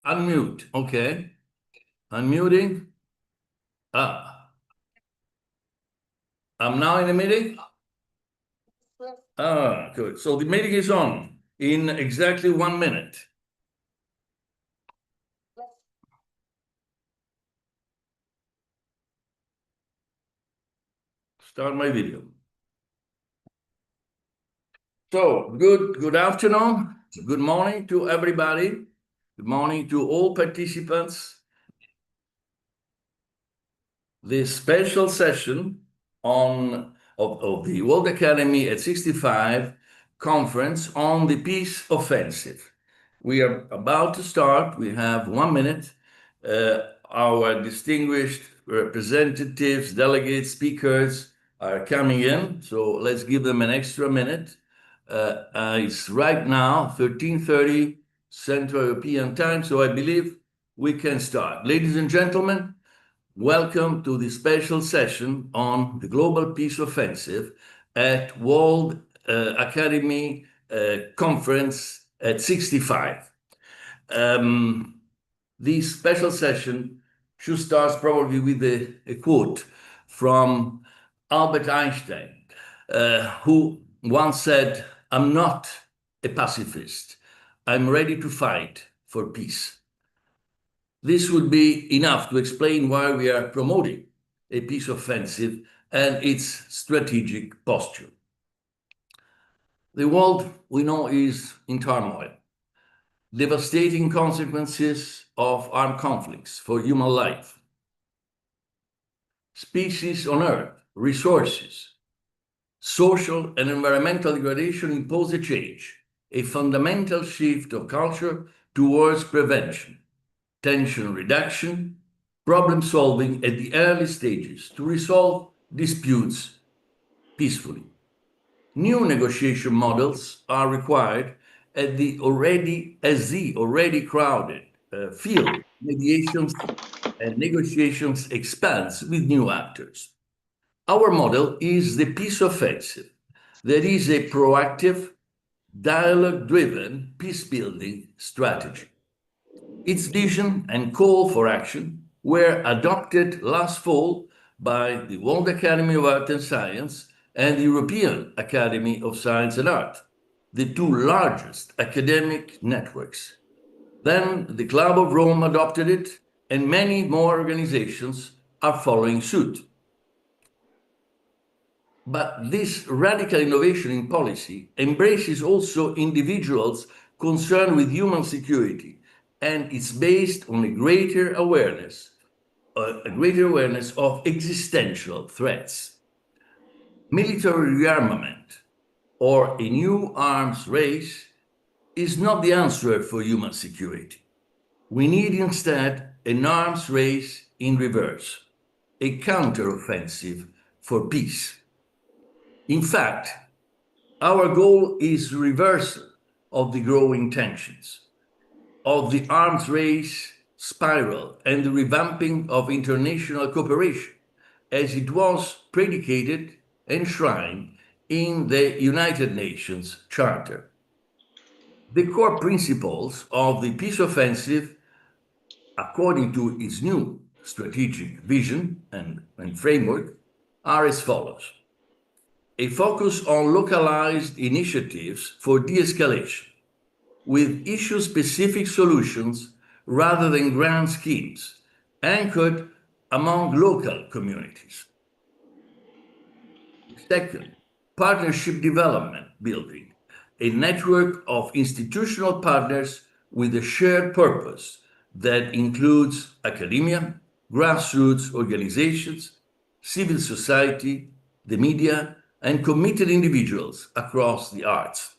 Unmute. Okay. Unmuting. I'm now in the meeting. Good. So the meeting is on in exactly 1 minute. Start my video. So good afternoon. Good morning to everybody. Good morning to all participants. This special session of the World Academy at 65 conference on the peace offensive. We are about to start. We have 1 minute. Our distinguished representatives, delegates, speakers are coming in. So let's give them an extra minute. It's right now 13:30 Central European Time. So I believe we can start. Ladies and gentlemen, welcome to the special session on the Global Peace Offensive at World Academy Conference at 65. This special session should start probably with a quote from Albert Einstein, who once said, "I'm not a pacifist. I'm ready to fight for peace." This would be enough to explain why we are promoting a peace offensive and its strategic posture. The world we know is in turmoil. Devastating consequences of armed conflicts for human life. Species on Earth, resources, social and environmental degradation impose a change, a fundamental shift of culture towards prevention, tension reduction, problem solving at the early stages to resolve disputes peacefully. New negotiation models are required as the already crowded field mediations and negotiations expands with new actors. Our model is the peace offensive. That is a proactive, dialogue-driven peace-building strategy. Its vision and call for action were adopted last fall by the World Academy of Art and Science and the European Academy of Science and Art, the two largest academic networks. Then the Club of Rome adopted it, and many more organizations are following suit. But this radical innovation in policy embraces also individuals concerned with human security, and it's based on a greater awareness of existential threats. Military rearmament or a new arms race is not the answer for human security. We need instead an arms race in reverse, a counteroffensive for peace. In fact, our goal is reversal of the growing tensions, of the arms race spiral and the revamping of international cooperation as it was predicated, enshrined in the United Nations Charter. The core principles of the peace offensive, according to its new strategic vision and framework, are as follows. A focus on localized initiatives for de-escalation, with issue-specific solutions rather than grand schemes, anchored among local communities. Second, partnership development building, a network of institutional partners with a shared purpose that includes academia, grassroots organizations, civil society, the media, and committed individuals across the arts.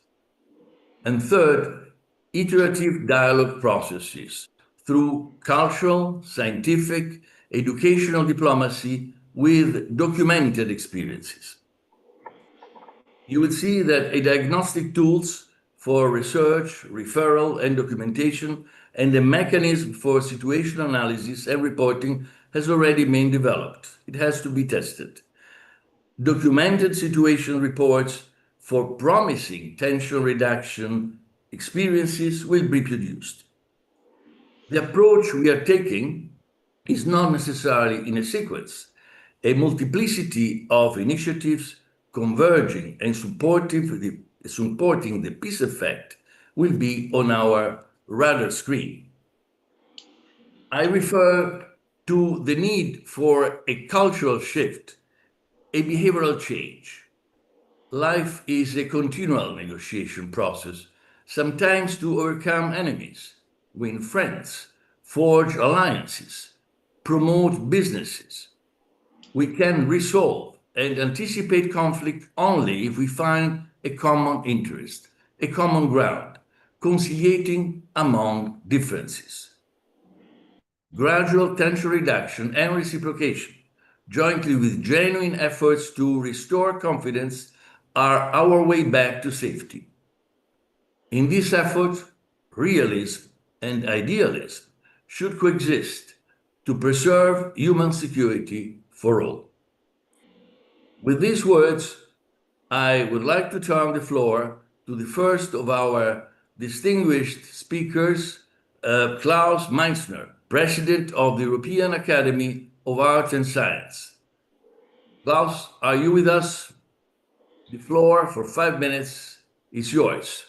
And third, iterative dialogue processes through cultural, scientific, educational diplomacy with documented experiences. You will see that a diagnostic tools for research, referral, and documentation, and a mechanism for situation analysis and reporting has already been developed. It has to be tested. Documented situation reports for promising tension reduction experiences will be produced. The approach we are taking is not necessarily in a sequence. A multiplicity of initiatives converging and supporting the peace effect will be on our radar screen. I refer to the need for a cultural shift, a behavioral change. Life is a continual negotiation process, sometimes to overcome enemies, win friends, forge alliances, promote businesses. We can resolve and anticipate conflict only if we find a common interest, a common ground, conciliating among differences. Gradual tension reduction and reciprocation, jointly with genuine efforts to restore confidence, are our way back to safety. In this effort, realism and idealism should coexist to preserve human security for all. With these words, I would like to turn the floor to the first of our distinguished speakers, Klaus Meissner, President of the European Academy of Arts and Science. Klaus, are you with us? The floor for 5 minutes is yours.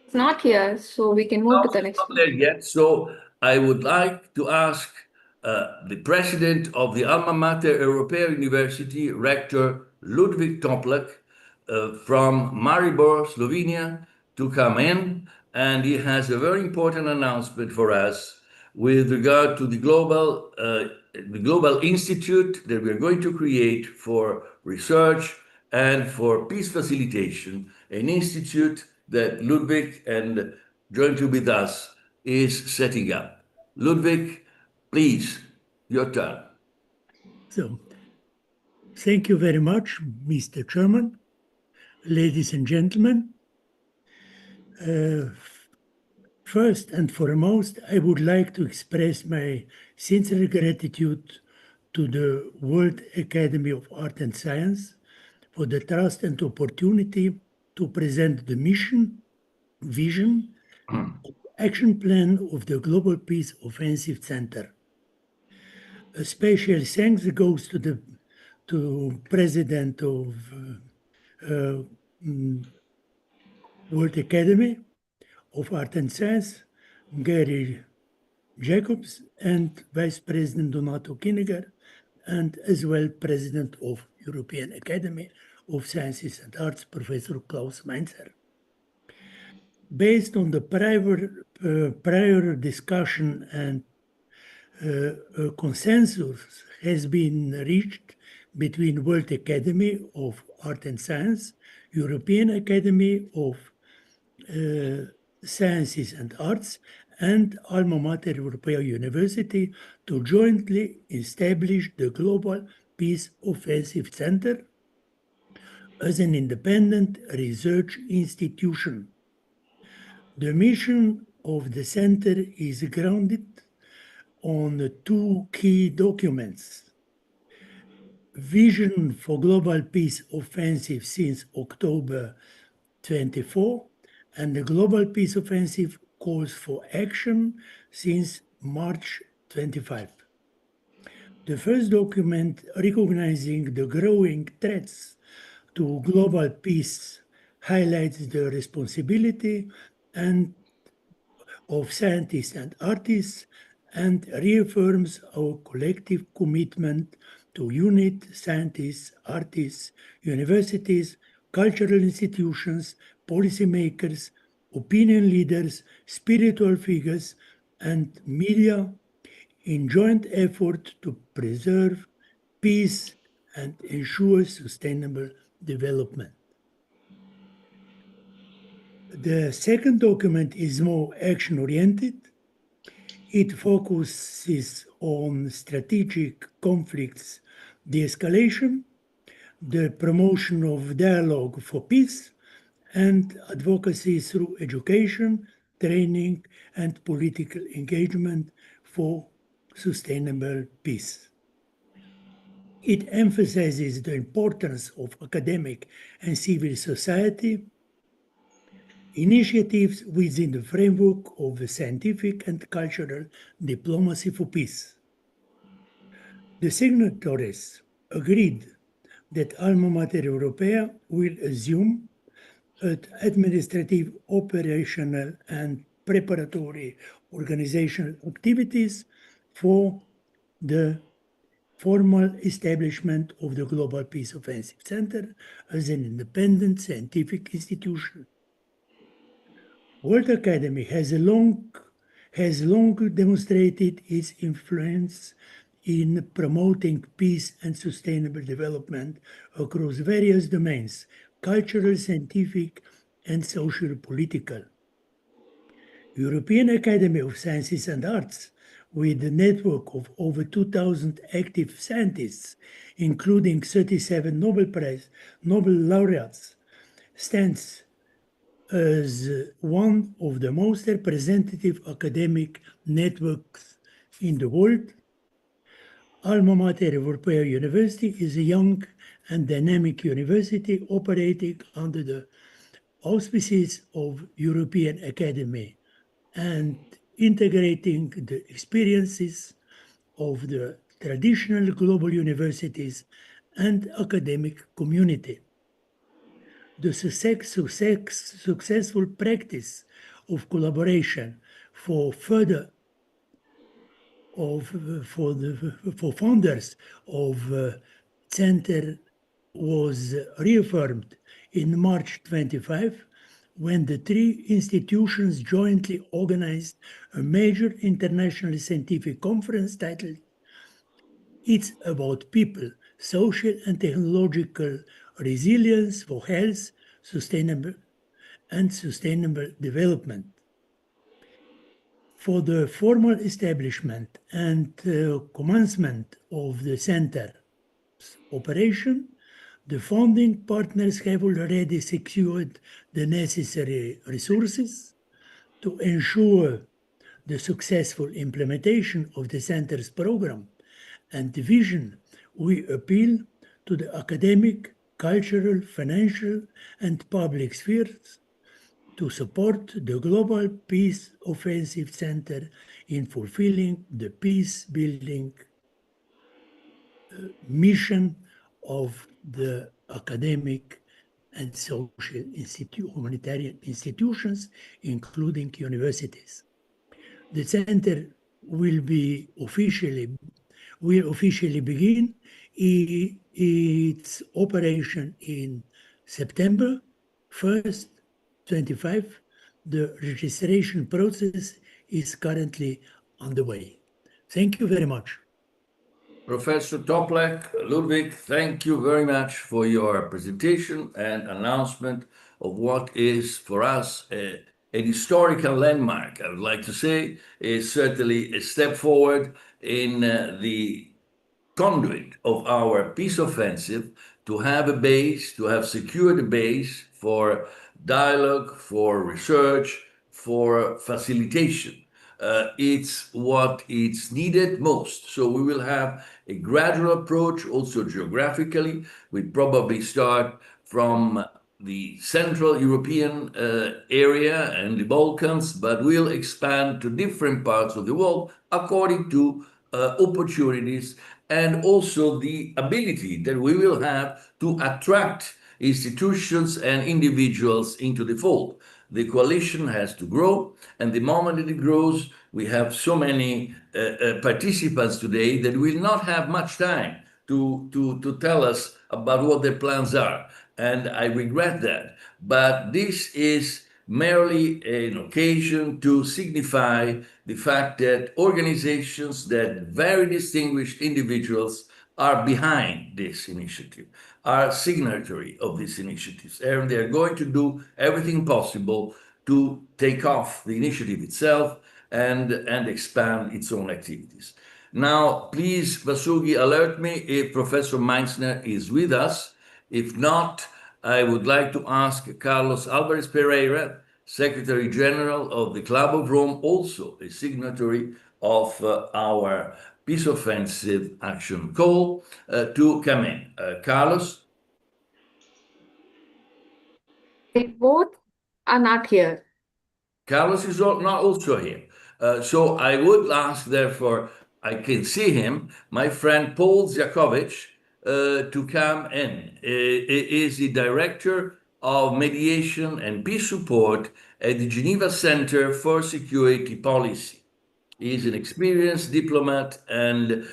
It's not here, so we can move to the next Not one. there yet. So I would like to ask the president of the Alma Mater European University, Rector Ludwig Toplak, from Maribor, Slovenia, to come in. And he has a very important announcement for us with regard to the global institute that we're going to create for research and for peace facilitation, an institute that Ludwig and jointly with us is setting up. Ludwig, please, your turn. So, thank you very much, Mr. Chairman, ladies and gentlemen. First and foremost, I would like to express my sincere gratitude to the World Academy of Art and Science for the trust and opportunity to present the mission, vision, action plan of the Global Peace Offensive Center. A special thanks goes to President of World Academy of Art and Science, Gary Jacobs, and Vice President Donato Kiniger, and as well President of European Academy of Sciences and Arts, Professor Klaus Meissner. Based on the prior discussion and a consensus has been reached between World Academy of Art and Science, European Academy of Sciences and Arts, and Alma Mater European University to jointly establish the Global Peace Offensive Center as an independent research institution. The mission of the center is grounded on two key documents: Vision for Global Peace Offensive since October 24, and the Global Peace Offensive Calls for Action since March 25. The first document, recognizing the growing threats to global peace, highlights the responsibility of scientists and artists and reaffirms our collective commitment to unite scientists, artists, universities, cultural institutions, policymakers, opinion leaders, spiritual figures, and media in joint effort to preserve peace and ensure sustainable development. The second document is more action-oriented. It focuses on strategic conflicts de-escalation, the promotion of dialogue for peace, and advocacy through education, training, and political engagement for sustainable peace. It emphasizes the importance of academic and civil society initiatives within the framework of the scientific and cultural diplomacy for peace. The signatories agreed that Alma Mater Europea will assume administrative, operational, and preparatory organizational activities for the formal establishment of the Global Peace Offensive Center as an independent scientific institution. World Academy has long demonstrated its influence in promoting peace and sustainable development across various domains, cultural, scientific, and social political. European Academy of Sciences and Arts, with a network of over 2,000 active scientists, including 37 Nobel laureates, stands as one of the most representative academic networks in the world. Alma Mater Europea University is a young and dynamic university operating under the auspices of European Academy and integrating the experiences of the traditional global universities and academic community. The successful practice of collaboration for founders of center was reaffirmed in March 25 when the three institutions jointly organized a major international scientific conference titled "It's About People, Social and Technological Resilience for Health, Sustainable Development." For the formal establishment and commencement of the center's operation, the founding partners have already secured the necessary resources to ensure the successful implementation of the center's program and vision. We appeal to the academic, cultural, financial, and public spheres to support the Global Peace Offensive Center in fulfilling the peace-building mission of the academic and social humanitarian institutions, including universities. The center will officially begin its operation in September 1st, 25. The registration process is currently underway. Thank you very much. Professor Toplak, Ludwig, thank you very much for your presentation and announcement of what is for us an historical landmark. I would like to say is certainly a step forward in the conduit of our peace offensive to have a base, to have secured a base for dialogue, for research, for facilitation. It's what is needed most. So we will have a gradual approach, also geographically. We probably start from the Central European area and the Balkans, but we'll expand to different parts of the world according to opportunities and also the ability that we will have to attract institutions and individuals into the fold. The coalition has to grow, and the moment that it grows, we have so many participants today that will not have much time to tell us about what their plans are. And I regret that. But this is merely an occasion to signify the fact that organizations, that very distinguished individuals are behind this initiative, are signatory of these initiatives, and they're going to do everything possible to take off the initiative itself and expand its own activities. Now, please, Vasugi, alert me if Professor Meinzner is with us. If not, I would like to ask Carlos Alvarez Pereira, Secretary General of the Club of Rome, also a signatory of our Peace Offensive Action Call, to come in. Carlos? They both are not here. Carlos is not also here. So I would ask, therefore, I can see him, my friend Paul Ziakovic, to come in. He is the director of mediation and peace support at the Geneva Center for Security Policy. He is an experienced diplomat, and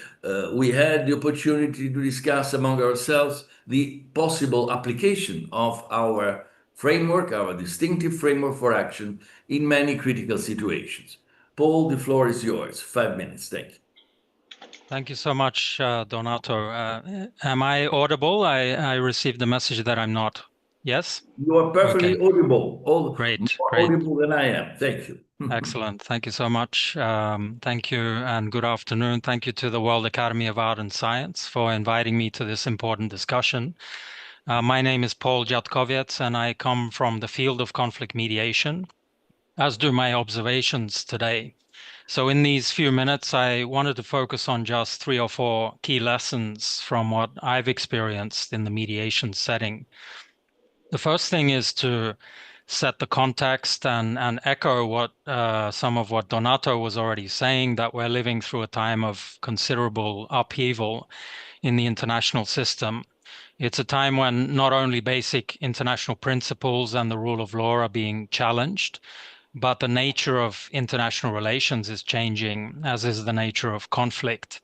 we had the opportunity to discuss among ourselves the possible application of our framework, our distinctive framework for action in many critical situations. Paul, the floor is yours. 5 minutes. Thank you. Thank you so much, Donato. Am I audible? I received the message that I'm not. Yes? You are perfectly Okay. audible, Great, more great. audible than I am. Thank you. Excellent. Thank you so much. Thank you and good afternoon. Thank you to the World Academy of Art and Science for inviting me to this important discussion. My name is Paul Jatkowiec, and I come from the field of conflict mediation, as do my observations today. So in these few minutes, I wanted to focus on just 3 or 4 key lessons from what I've experienced in the mediation setting. The first thing is to set the context and echo what some of what Donato was already saying, that we're living through a time of considerable upheaval in the international system. It's a time when not only basic international principles and the rule of law are being challenged, but the nature of international relations is changing, as is the nature of conflict.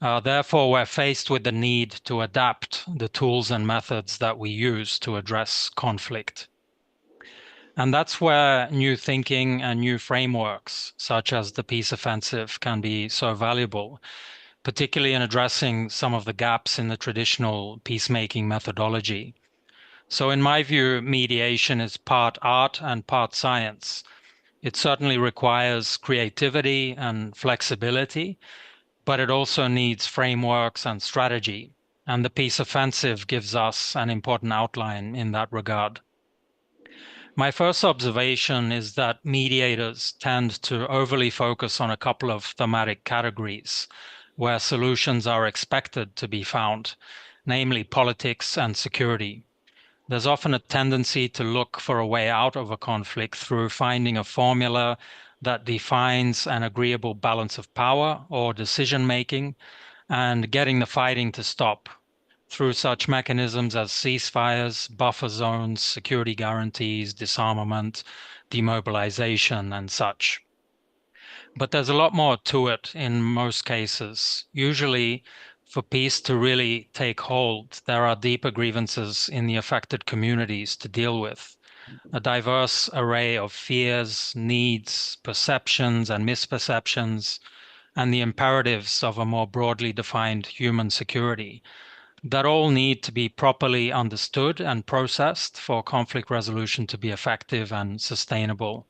Therefore, we're faced with the need to adapt the tools and methods that we use to address conflict. And that's where new thinking and new frameworks, such as the peace offensive, can be so valuable, particularly in addressing some of the gaps in the traditional peacemaking methodology. So in my view, mediation is part art and part science. It certainly requires creativity and flexibility, but it also needs frameworks and strategy. And the peace offensive gives us an important outline in that regard. My first observation is that mediators tend to overly focus on a couple of thematic categories where solutions are expected to be found, namely politics and security. There's often a tendency to look for a way out of a conflict through finding a formula that defines an agreeable balance of power or decision-making and getting the fighting to stop through such mechanisms as ceasefires, buffer zones, security guarantees, disarmament, demobilization, and such. But there's a lot more to it in most cases. Usually, for peace to really take hold, there are deeper grievances in the affected communities to deal with. A diverse array of fears, needs, perceptions, and misperceptions, and the imperatives of a more broadly defined human security that all need to be properly understood and processed for conflict resolution to be effective and sustainable.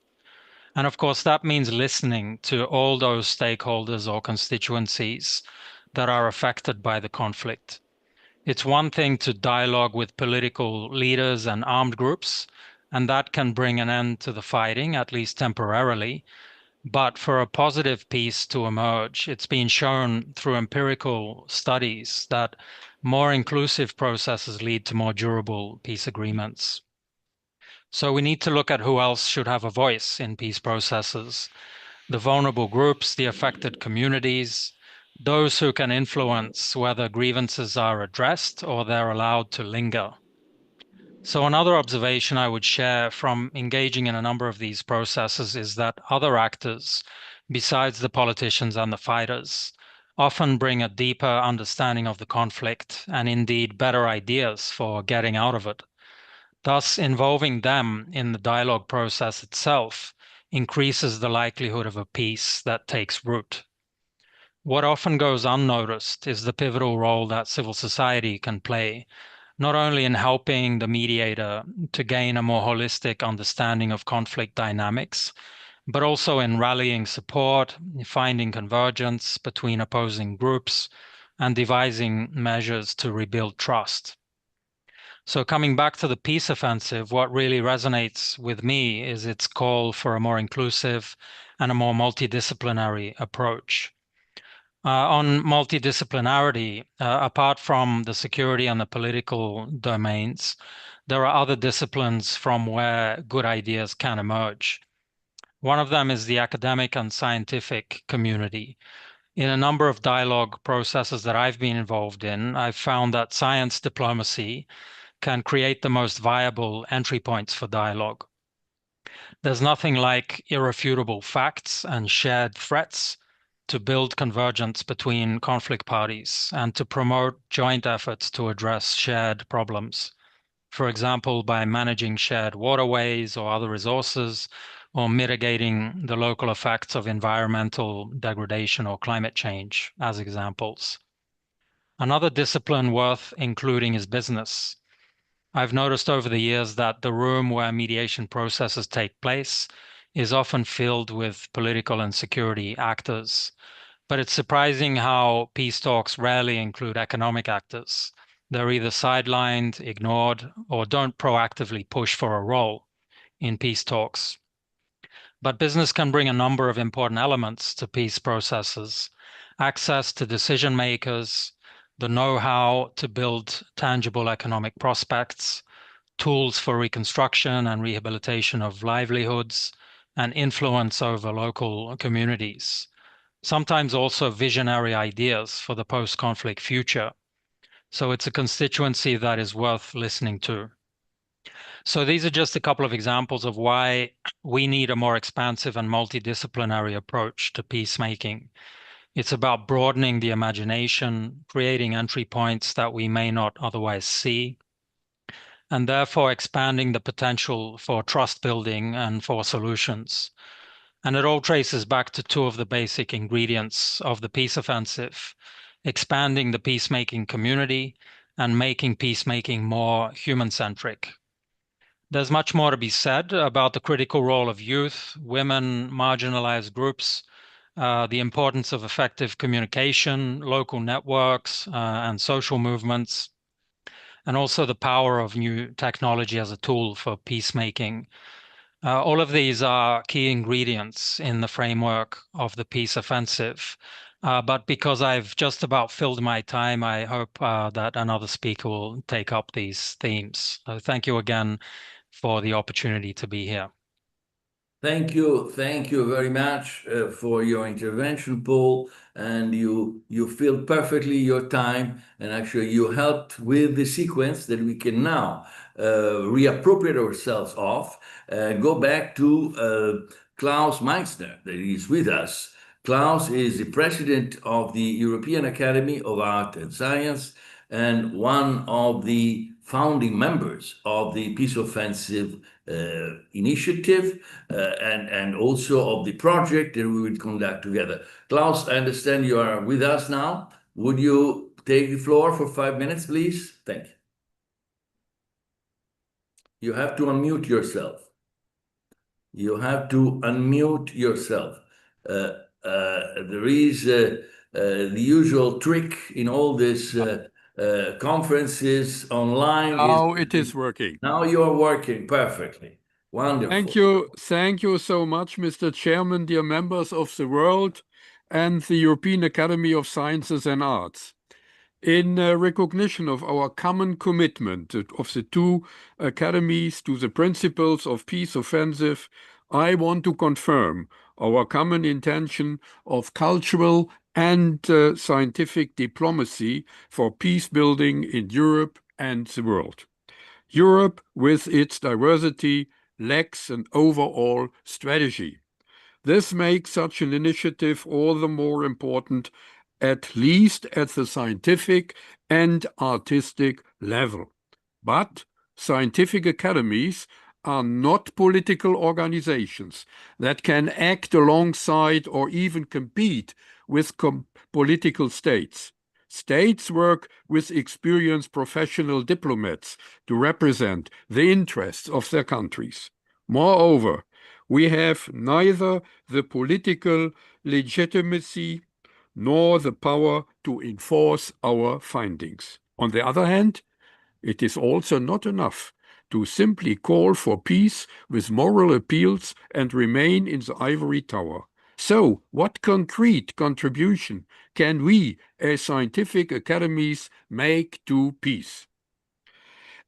And of course, that means listening to all those stakeholders or constituencies that are affected by the conflict. It's one thing to dialogue with political leaders and armed groups, and that can bring an end to the fighting, at least temporarily. But for a positive peace to emerge, it's been shown through empirical studies that more inclusive processes lead to more durable peace agreements. So we need to look at who else should have a voice in peace processes: the vulnerable groups, the affected communities, those who can influence whether grievances are addressed or they're allowed to linger. So another observation I would share from engaging in a number of these processes is that other actors, besides the politicians and the fighters, often bring a deeper understanding of the conflict and indeed better ideas for getting out of it. Thus, involving them in the dialogue process itself increases the likelihood of a peace that takes root. What often goes unnoticed is the pivotal role that civil society can play, not only in helping the mediator to gain a more holistic understanding of conflict dynamics, but also in rallying support, finding convergence between opposing groups, and devising measures to rebuild trust. So coming back to the peace offensive, what really resonates with me is its call for a more inclusive and a more multidisciplinary approach. On multidisciplinarity, apart from the security and the political domains, there are other disciplines from where good ideas can emerge. One of them is the academic and scientific community. In a number of dialogue processes that I've been involved in, I've found that science diplomacy can create the most viable entry points for dialogue. There's nothing like irrefutable facts and shared threats to build convergence between conflict parties and to promote joint efforts to address shared problems. For example, by managing shared waterways or other resources, or mitigating the local effects of environmental degradation or climate change, as examples. Another discipline worth including is business. I've noticed over the years that the room where mediation processes take place is often filled with political and security actors. But it's surprising how peace talks rarely include economic actors. They're either sidelined, ignored, or don't proactively push for a role in peace talks. But business can bring a number of important elements to peace processes: access to decision makers, the know-how to build tangible economic prospects, tools for reconstruction and rehabilitation of livelihoods, and influence over local communities. Sometimes also visionary ideas for the post-conflict future. So it's a constituency that is worth listening to. So these are just a couple of examples of why we need a more expansive and multidisciplinary approach to peacemaking. It's about broadening the imagination, creating entry points that we may not otherwise see, and therefore expanding the potential for trust building and for solutions. And it all traces back to two of the basic ingredients of the peace offensive: expanding the peacemaking community and making peacemaking more human-centric. There's much more to be said about the critical role of youth, women, marginalized groups, the importance of effective communication, local networks, and social movements, and also the power of new technology as a tool for peacemaking. All of these are key ingredients in the framework of the peace offensive. But because I've just about filled my time, I hope that another speaker will take up these themes. So thank you again for the opportunity to be here. Thank you very much for your intervention, Paul. And you filled perfectly your time, and actually you helped with the sequence that we can now reappropriate ourselves of. Go back to Klaus Meitzner, that is with us. Klaus is the president of the European Academy of Art and Science and one of the founding members of the Peace Offensive initiative and also of the project that we will conduct together. Klaus, I understand you are with us now. Would you take the floor for 5 minutes, please? Thank you. You have to unmute yourself. You have to unmute yourself. There is the usual trick in all these conferences online. Now it is working. Now you are working perfectly. Wonderful. Thank you so much, Mr. Chairman, dear members of the World and the European Academy of Sciences and Arts. In recognition of our common commitment of the two academies to the principles of peace offensive, I want to confirm our common intention of cultural and scientific diplomacy for peace building in Europe and the world. Europe, with its diversity, lacks an overall strategy. This makes such an initiative all the more important, at least at the scientific and artistic level. But scientific academies are not political organizations that can act alongside or even compete with political states. States work with experienced professional diplomats to represent the interests of their countries. Moreover, we have neither the political legitimacy nor the power to enforce our findings. On the other hand, it is also not enough to simply call for peace with moral appeals and remain in the ivory tower. So, what concrete contribution can we, as scientific academies, make to peace?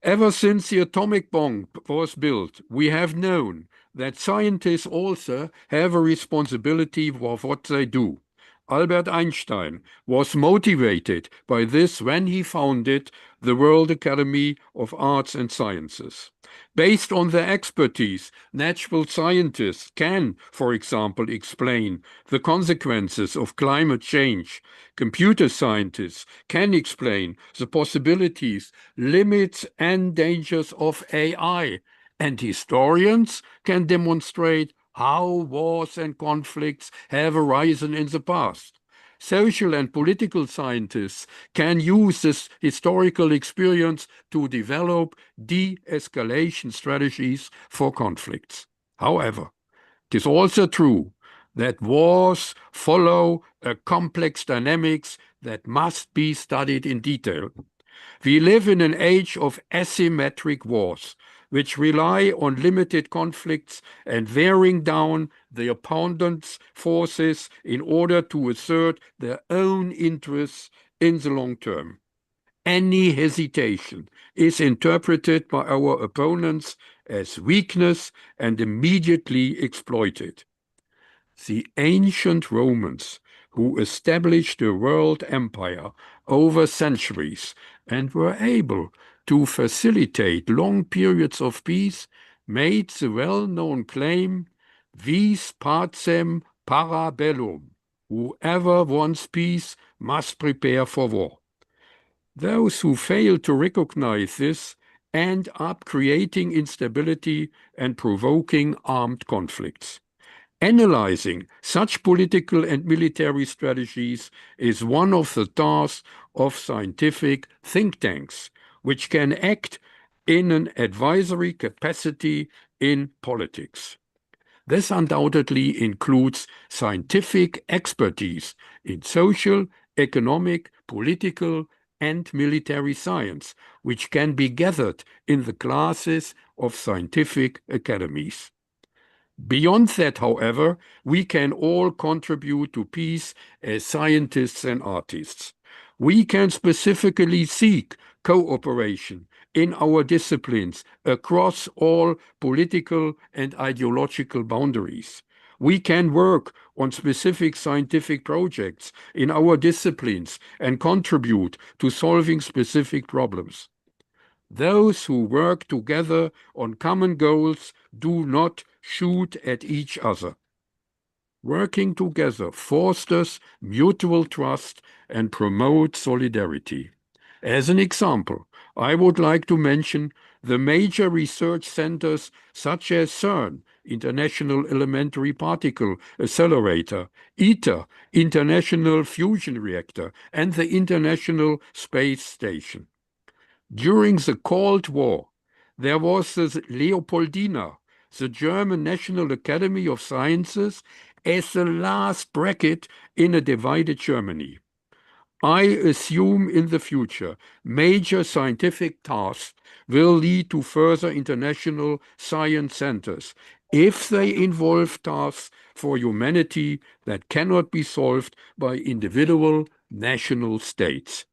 Ever since the atomic bomb was built, we have known that scientists also have a responsibility for what they do. Albert Einstein was motivated by this when he founded the World Academy of Arts and Sciences. Based on their expertise, natural scientists can, for example, explain the consequences of climate change. Computer scientists can explain the possibilities, limits, and dangers of AI. And historians can demonstrate how wars and conflicts have arisen in the past. Social and political scientists can use this historical experience to develop de-escalation strategies for conflicts. However, it is also true that wars follow a complex dynamics that must be studied in detail. We live in an age of asymmetric wars, which rely on limited conflicts and wearing down the opponent's forces in order to assert their own interests in the long term. Any hesitation is interpreted by our opponents as weakness and immediately exploited. The ancient Romans, who established a world empire over centuries and were able to facilitate long periods of peace, made the well-known claim, vis pacem para bellum, whoever wants peace must prepare for war. Those who fail to recognize this end up creating instability and provoking armed conflicts. Analyzing such political and military strategies is one of the tasks of scientific think tanks, which can act in an advisory capacity in politics. This undoubtedly includes scientific expertise in social, economic, political, and military science, which can be gathered in the classes of scientific academies. Beyond that, however, we can all contribute to peace as scientists and artists. We can specifically seek cooperation in our disciplines across all political and ideological boundaries. We can work on specific scientific projects in our disciplines and contribute to solving specific problems. Those who work together on common goals do not shoot at each other. Working together fosters mutual trust and promotes solidarity. As an example, I would like to mention the major research centers such as CERN, International Elementary Particle Accelerator, ITER, International Fusion Reactor, and the International Space Station. During the Cold War, there was the Leopoldina, the German National Academy of Sciences, as the last bracket in a divided Germany. I assume in the future major scientific tasks will lead to further international science centers if they involve tasks for humanity that cannot be solved by individual national states.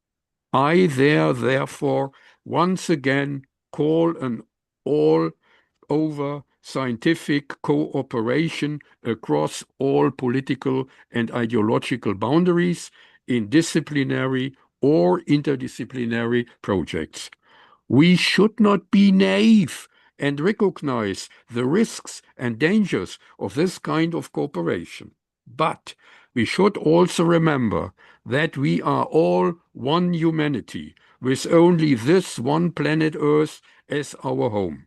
I therefore once again call an all-over scientific cooperation across all political and ideological boundaries in disciplinary or interdisciplinary projects. We should not be naive and recognize the risks and dangers of this kind of cooperation. But we should also remember that we are all one humanity, with only this one planet Earth as our home.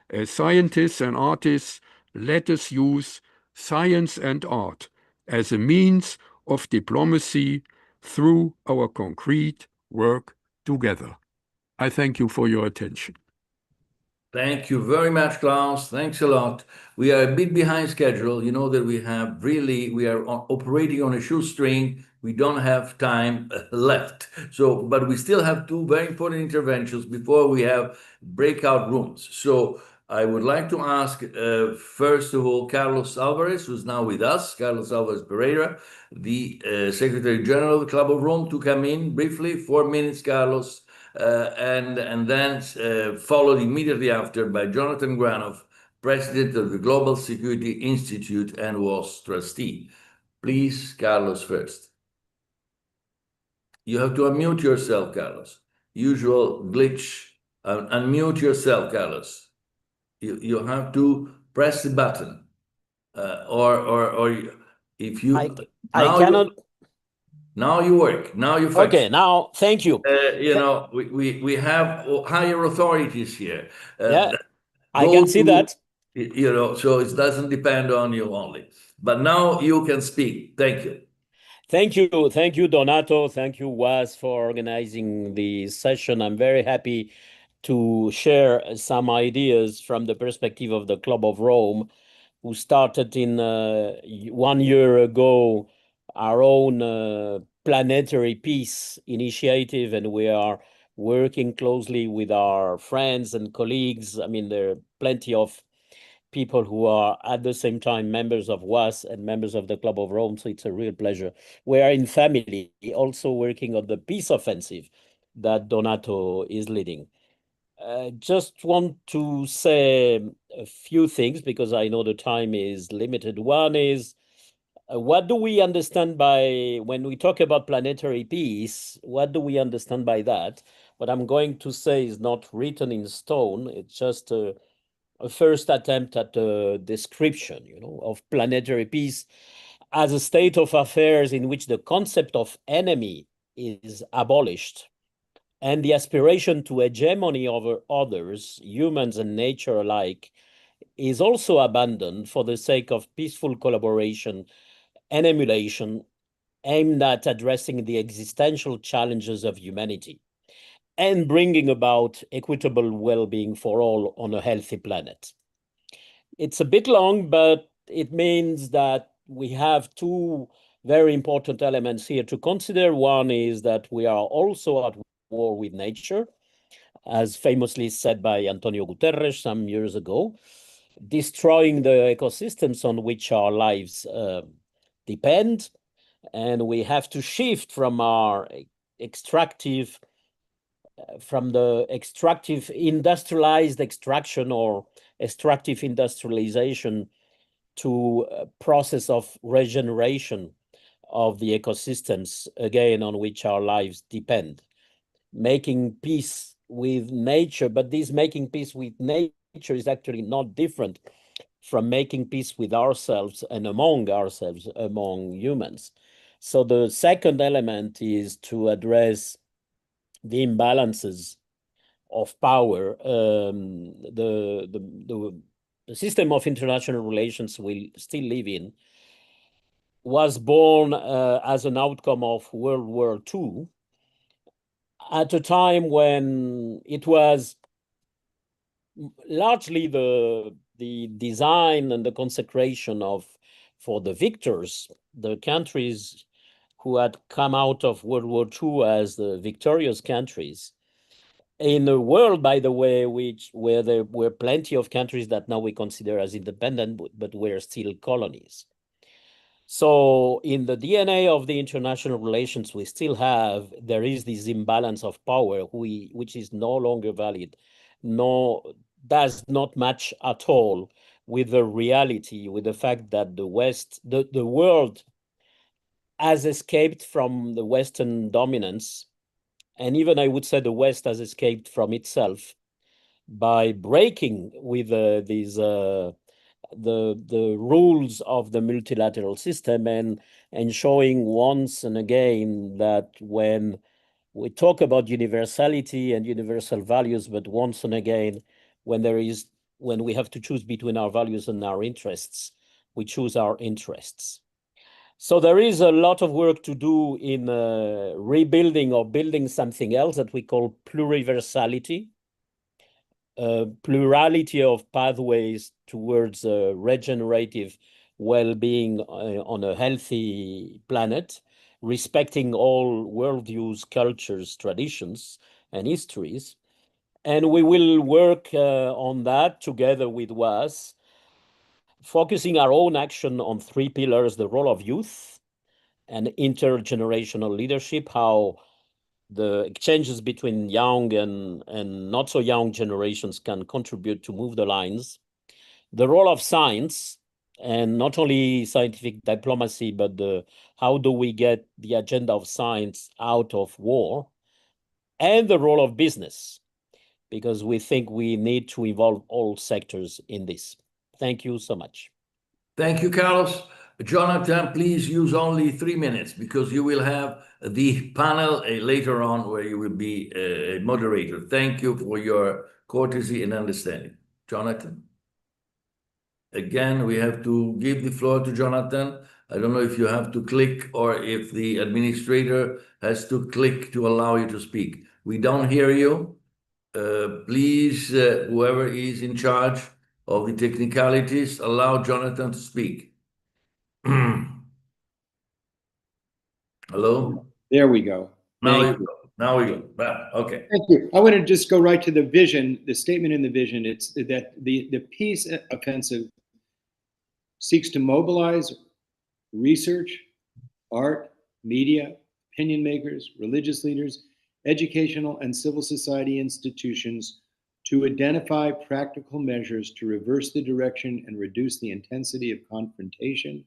As scientists and artists, let us use science and art as a means of diplomacy through our concrete work together. I thank you for your attention. Thank you very much, Klaus. Thanks a lot. We are a bit behind schedule. You know that we are operating on a shoestring. We don't have time left. But we still have two very important interventions before we have breakout rooms. So I would like to ask, first of all, Carlos Alvarez, who's now with us, Carlos Alvarez Pereira, the Secretary General of the Club of Rome, to come in briefly. 4 minutes, Carlos. and then followed immediately after by Jonathan Granoff, president of the Global Security Institute and WAAS trustee. Please, Carlos first. You have to unmute yourself, Carlos. Usual glitch. Unmute yourself, Carlos. You have to press the button, or if you I cannot. Now you work. Now you function. Okay. Now, thank you. You know, we have higher authorities here. Yeah, I can see that. You know, so it doesn't depend on you only. But now you can speak. Thank you. Thank you, Donato. Thank you, WAAS, for organizing the session. I'm very happy to share some ideas from the perspective of the Club of Rome, who started in 1 year ago our own planetary peace initiative, and we are working closely with our friends and colleagues. I mean, there are plenty of people who are at the same time members of WAAS and members of the Club of Rome, so it's a real pleasure. We are in family, also working on the peace offensive that Donato is leading. Just want to say a few things because I know the time is limited. One is, what do we understand by, when we talk about planetary peace, what do we understand by that? What I'm going to say is not written in stone. It's just a first attempt at a description, of planetary peace as a state of affairs in which the concept of enemy is abolished and the aspiration to hegemony over others, humans and nature alike, is also abandoned for the sake of peaceful collaboration and emulation aimed at addressing the existential challenges of humanity and bringing about equitable well-being for all on a healthy planet. It's a bit long, but it means that we have two very important elements here to consider. One is that we are also at war with nature, as famously said by Antonio Guterres some years ago, destroying the ecosystems on which our lives depend. And we have to shift from our extractive, from the extractive industrialized extraction or extractive industrialization to a process of regeneration of the ecosystems, again, on which our lives depend. Making peace with nature, but this making peace with nature is actually not different from making peace with ourselves and among ourselves, among humans. So the second element is to address the imbalances of power. The system of international relations we still live in was born as an outcome of World War II, at a time when it was largely the design and the consecration of, for the victors, the countries who had come out of World War II as the victorious countries, in a world, by the way, where there were plenty of countries that now we consider as independent, but were still colonies. So in the DNA of the international relations we still have, there is this imbalance of power, which is no longer valid, does not match at all with the reality, with the fact that the West, the world has escaped from the Western dominance. And even I would say the West has escaped from itself by breaking with the rules of the multilateral system and showing once and again that when we talk about universality and universal values, but once and again, when we have to choose between our values and our interests, we choose our interests. So there is a lot of work to do in rebuilding or building something else that we call pluriversality, plurality of pathways towards regenerative well-being on a healthy planet, respecting all worldviews, cultures, traditions, and histories. And we will work on that together with WAAS, focusing our own action on three pillars: the role of youth and intergenerational leadership, how the exchanges between young and not so young generations can contribute to move the lines. The role of science, and not only scientific diplomacy, but how do we get the agenda of science out of war, and the role of business, because we think we need to involve all sectors in this. Thank you so much. Thank you, Carlos. Jonathan, please use only 3 minutes because you will have the panel later on where you will be a moderator. Thank you for your courtesy and understanding. Jonathan? Again, we have to give the floor to Jonathan. I don't know if you have to click or if the administrator has to click to allow you to speak. We don't hear you. Please, whoever is in charge of the technicalities, allow Jonathan to speak. Hello? There we go. Now Thank you go. Now we go. Well, okay. Thank you. I want to just go right to the vision, the statement in the vision. It's that the peace offensive seeks to mobilize research, art, media, opinion makers, religious leaders, educational and civil society institutions to identify practical measures to reverse the direction and reduce the intensity of confrontation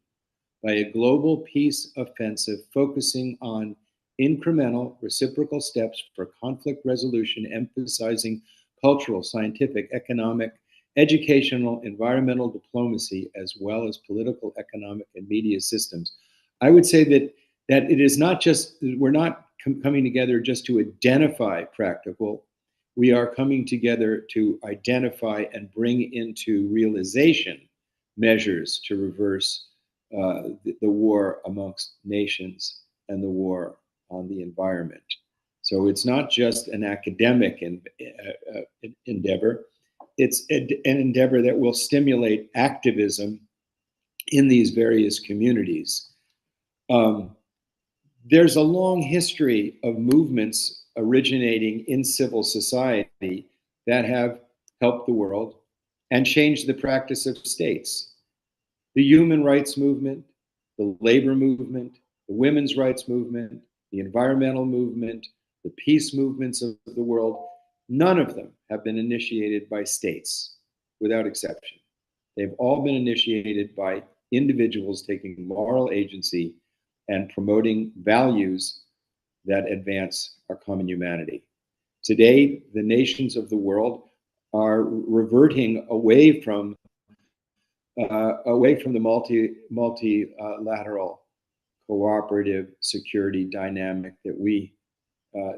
by a global peace offensive focusing on incremental reciprocal steps for conflict resolution, emphasizing cultural, scientific, economic, educational, environmental diplomacy, as well as political, economic, and media systems. I would say that it is not just, we're not coming together just to identify practical, we are coming together to identify and bring into realization measures to reverse the war amongst nations and the war on the environment. So it's not just an academic endeavor, it's an endeavor that will stimulate activism in these various communities. There's a long history of movements originating in civil society that have helped the world and changed the practice of states. The human rights movement, the labor movement, the women's rights movement, the environmental movement, the peace movements of the world, none of them have been initiated by states, without exception. They've all been initiated by individuals taking moral agency and promoting values that advance our common humanity. Today, the nations of the world are reverting away from the multilateral cooperative security dynamic that we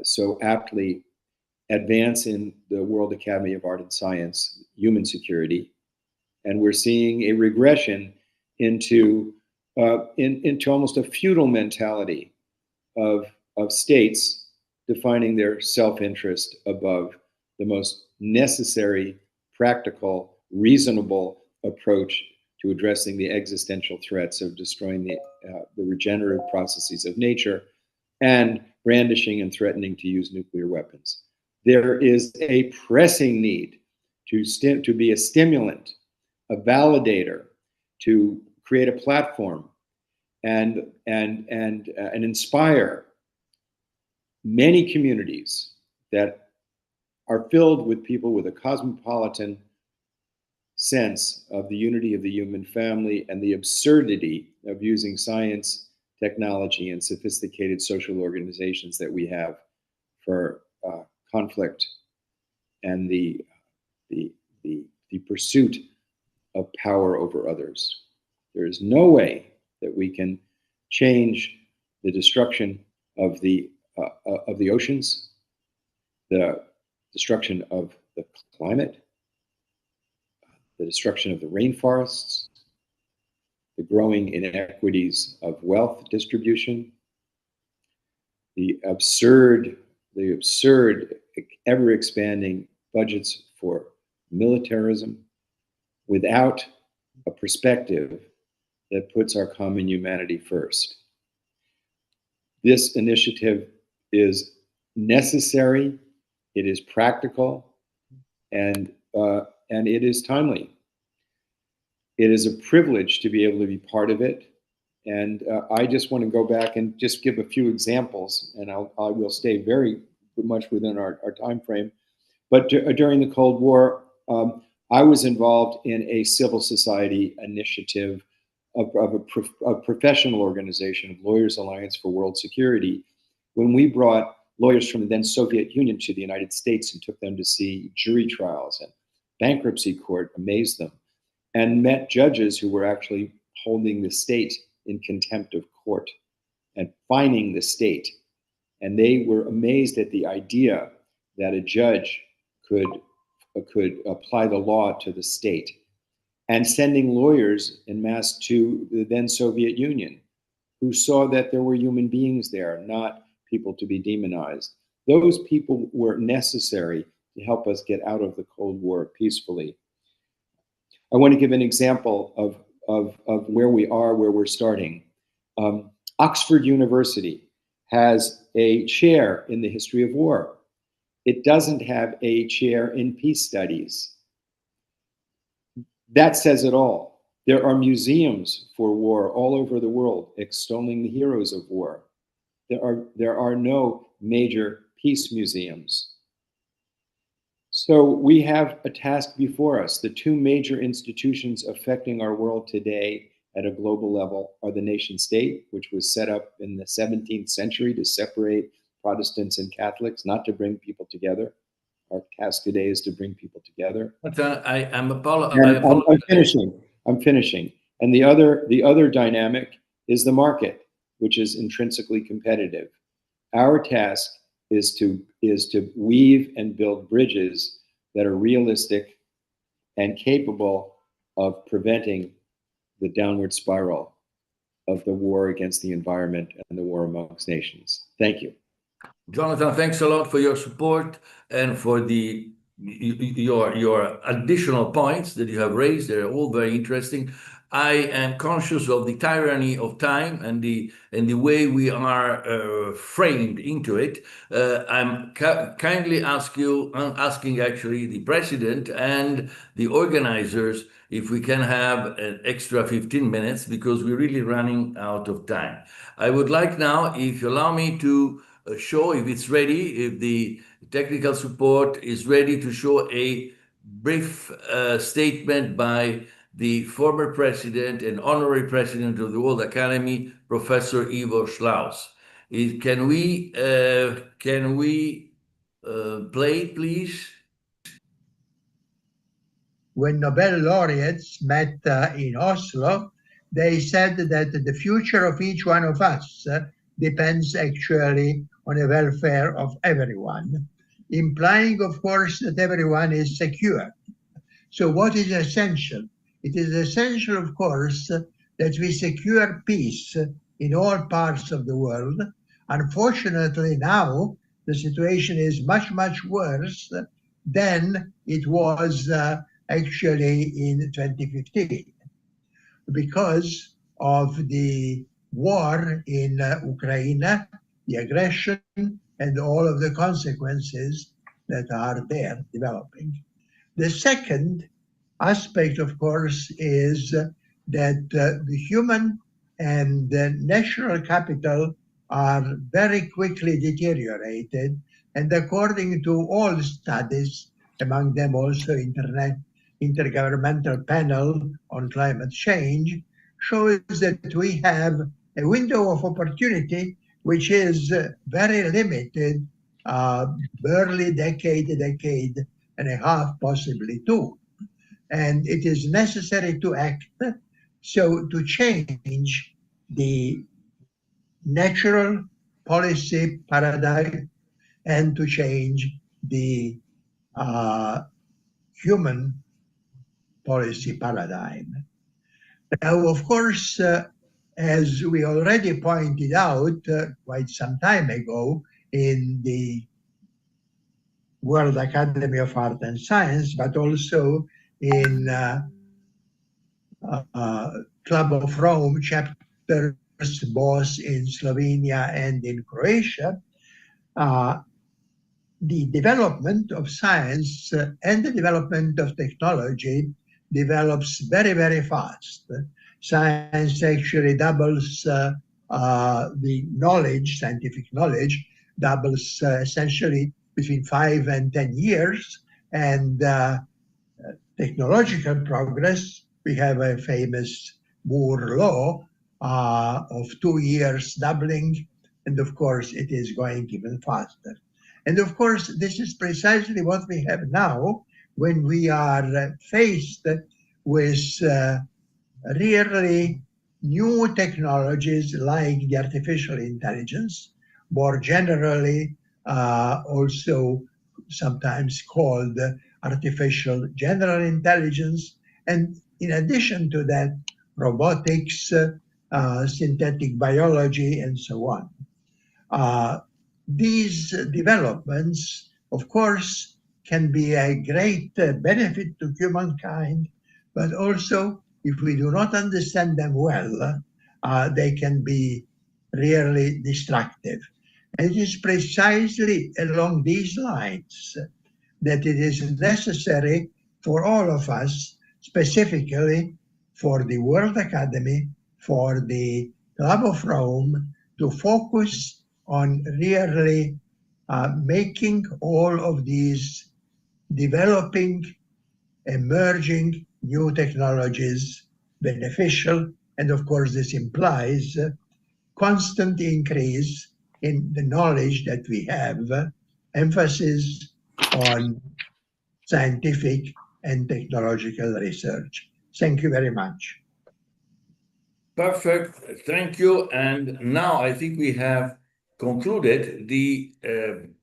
so aptly advance in the World Academy of Art and Science, human security. And we're seeing a regression into almost a feudal mentality of states defining their self-interest above the most necessary, practical, reasonable approach to addressing the existential threats of destroying the regenerative processes of nature and brandishing and threatening to use nuclear weapons. There is a pressing need to be a stimulant, a validator, to create a platform and inspire many communities that are filled with people with a cosmopolitan sense of the unity of the human family and the absurdity of using science, technology, and sophisticated social organizations that we have for conflict and the pursuit of power over others. There is no way that we can change the destruction of the oceans, the destruction of the climate, the destruction of the rainforests, the growing inequities of wealth distribution, the absurd, ever-expanding budgets for militarism, without a perspective that puts our common humanity first. This initiative is necessary, it is practical, and it is timely. It is a privilege to be able to be part of it. And I just want to go back and just give a few examples, and I will stay very much within our time frame. But during the Cold War, I was involved in a civil society initiative of a professional organization of Lawyers Alliance for World Security, when we brought lawyers from the then Soviet Union to the United States and took them to see jury trials, and bankruptcy court amazed them, and met judges who were actually holding the state in contempt of court and fining the state. And they were amazed at the idea that a judge could apply the law to the state, and sending lawyers en masse to the then Soviet Union, who saw that there were human beings there, not people to be demonized. Those people were necessary to help us get out of the Cold War peacefully. I want to give an example of where we are, where we're starting. Oxford University has a chair in the history of war. It doesn't have a chair in peace studies. That says it all. There are museums for war all over the world extolling the heroes of war. There are no major peace museums. So we have a task before us. The two major institutions affecting our world today at a global level are the nation state, which was set up in the 17th century to separate Protestants and Catholics, not to bring people together. Our task today is to bring people together. But I'm finishing. And the other dynamic is the market, which is intrinsically competitive. Our task is to weave and build bridges that are realistic and capable of preventing the downward spiral of the war against the environment and the war amongst nations. Thank you. Jonathan, thanks a lot for your support and for your additional points that you have raised. They're all very interesting. I am conscious of the tyranny of time and the way we are framed into it. I'm kindly asking actually the president and the organizers if we can have an extra 15 minutes, because we're really running out of time. I would like now, if you allow me, to show, if it's ready, if the technical support is ready, to show a brief statement by the former president and honorary president of the World Academy, Professor Ivo Schlaus. Can we play it, please? When Nobel laureates met in Oslo, they said that the future of each one of us depends actually on the welfare of everyone, implying, of course, that everyone is secure. So what is essential? It is essential, of course, that we secure peace in all parts of the world. Unfortunately, now the situation is much, much worse than it was actually in 2015 because of the war in Ukraine, the aggression, and all of the consequences that are there developing. The second aspect, of course, is that the human and the natural capital are very quickly deteriorated, and according to all studies, among them also Intergovernmental Panel on Climate Change, shows that we have a window of opportunity which is very limited, barely decade and a half, possibly two. And it is necessary to act so to change the natural policy paradigm and to change the human policy paradigm. Now, of course, as we already pointed out quite some time ago in the World Academy of Art and Science, but also in Club of Rome chapters both in Slovenia and in Croatia, the development of science and the development of technology develops very, very fast. Science actually doubles the knowledge, scientific knowledge, doubles essentially between 5 and 10 years. And technological progress, we have a famous Moore law of 2 years doubling, and of course it is going even faster. And of course, this is precisely what we have now when we are faced with really new technologies like the artificial intelligence, more generally also sometimes called artificial general intelligence, and in addition to that, robotics, synthetic biology, and so on. These developments, of course, can be a great benefit to humankind, but also, if we do not understand them well, they can be really destructive. And it is precisely along these lines that it is necessary for all of us, specifically for the World Academy, for the Club of Rome, to focus on really making all of these developing, emerging new technologies beneficial. And of course, this implies constant increase in the knowledge that we have, emphasis on scientific and technological research. Thank you very much. Perfect. Thank you. And now I think we have concluded the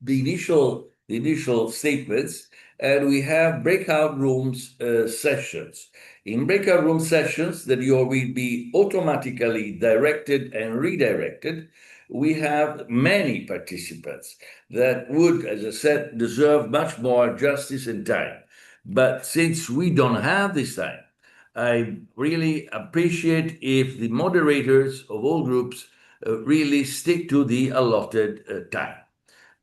initial statements, and we have breakout rooms sessions. In breakout room sessions that you will be automatically directed and redirected, we have many participants that would, as I said, deserve much more justice and time. But since we don't have this time, I really appreciate if the moderators of all groups really stick to the allotted time.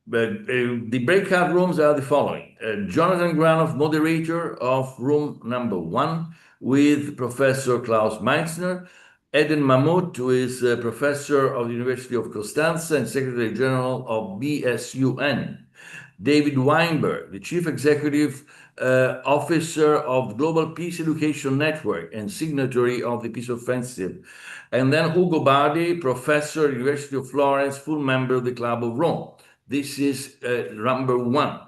But the breakout rooms are the following. Jonathan Granoff, moderator of room number 1, with Professor Klaus Meitzner. Eden Mahmoud, who is a professor of the University of Constanza and Secretary General of BSUN. David Weinberg, the Chief Executive Officer of Global Peace Education Network and signatory of the Peace Offensive. And then Ugo Bardi, Professor at the University of Florence, full member of the Club of Rome. This is number 1.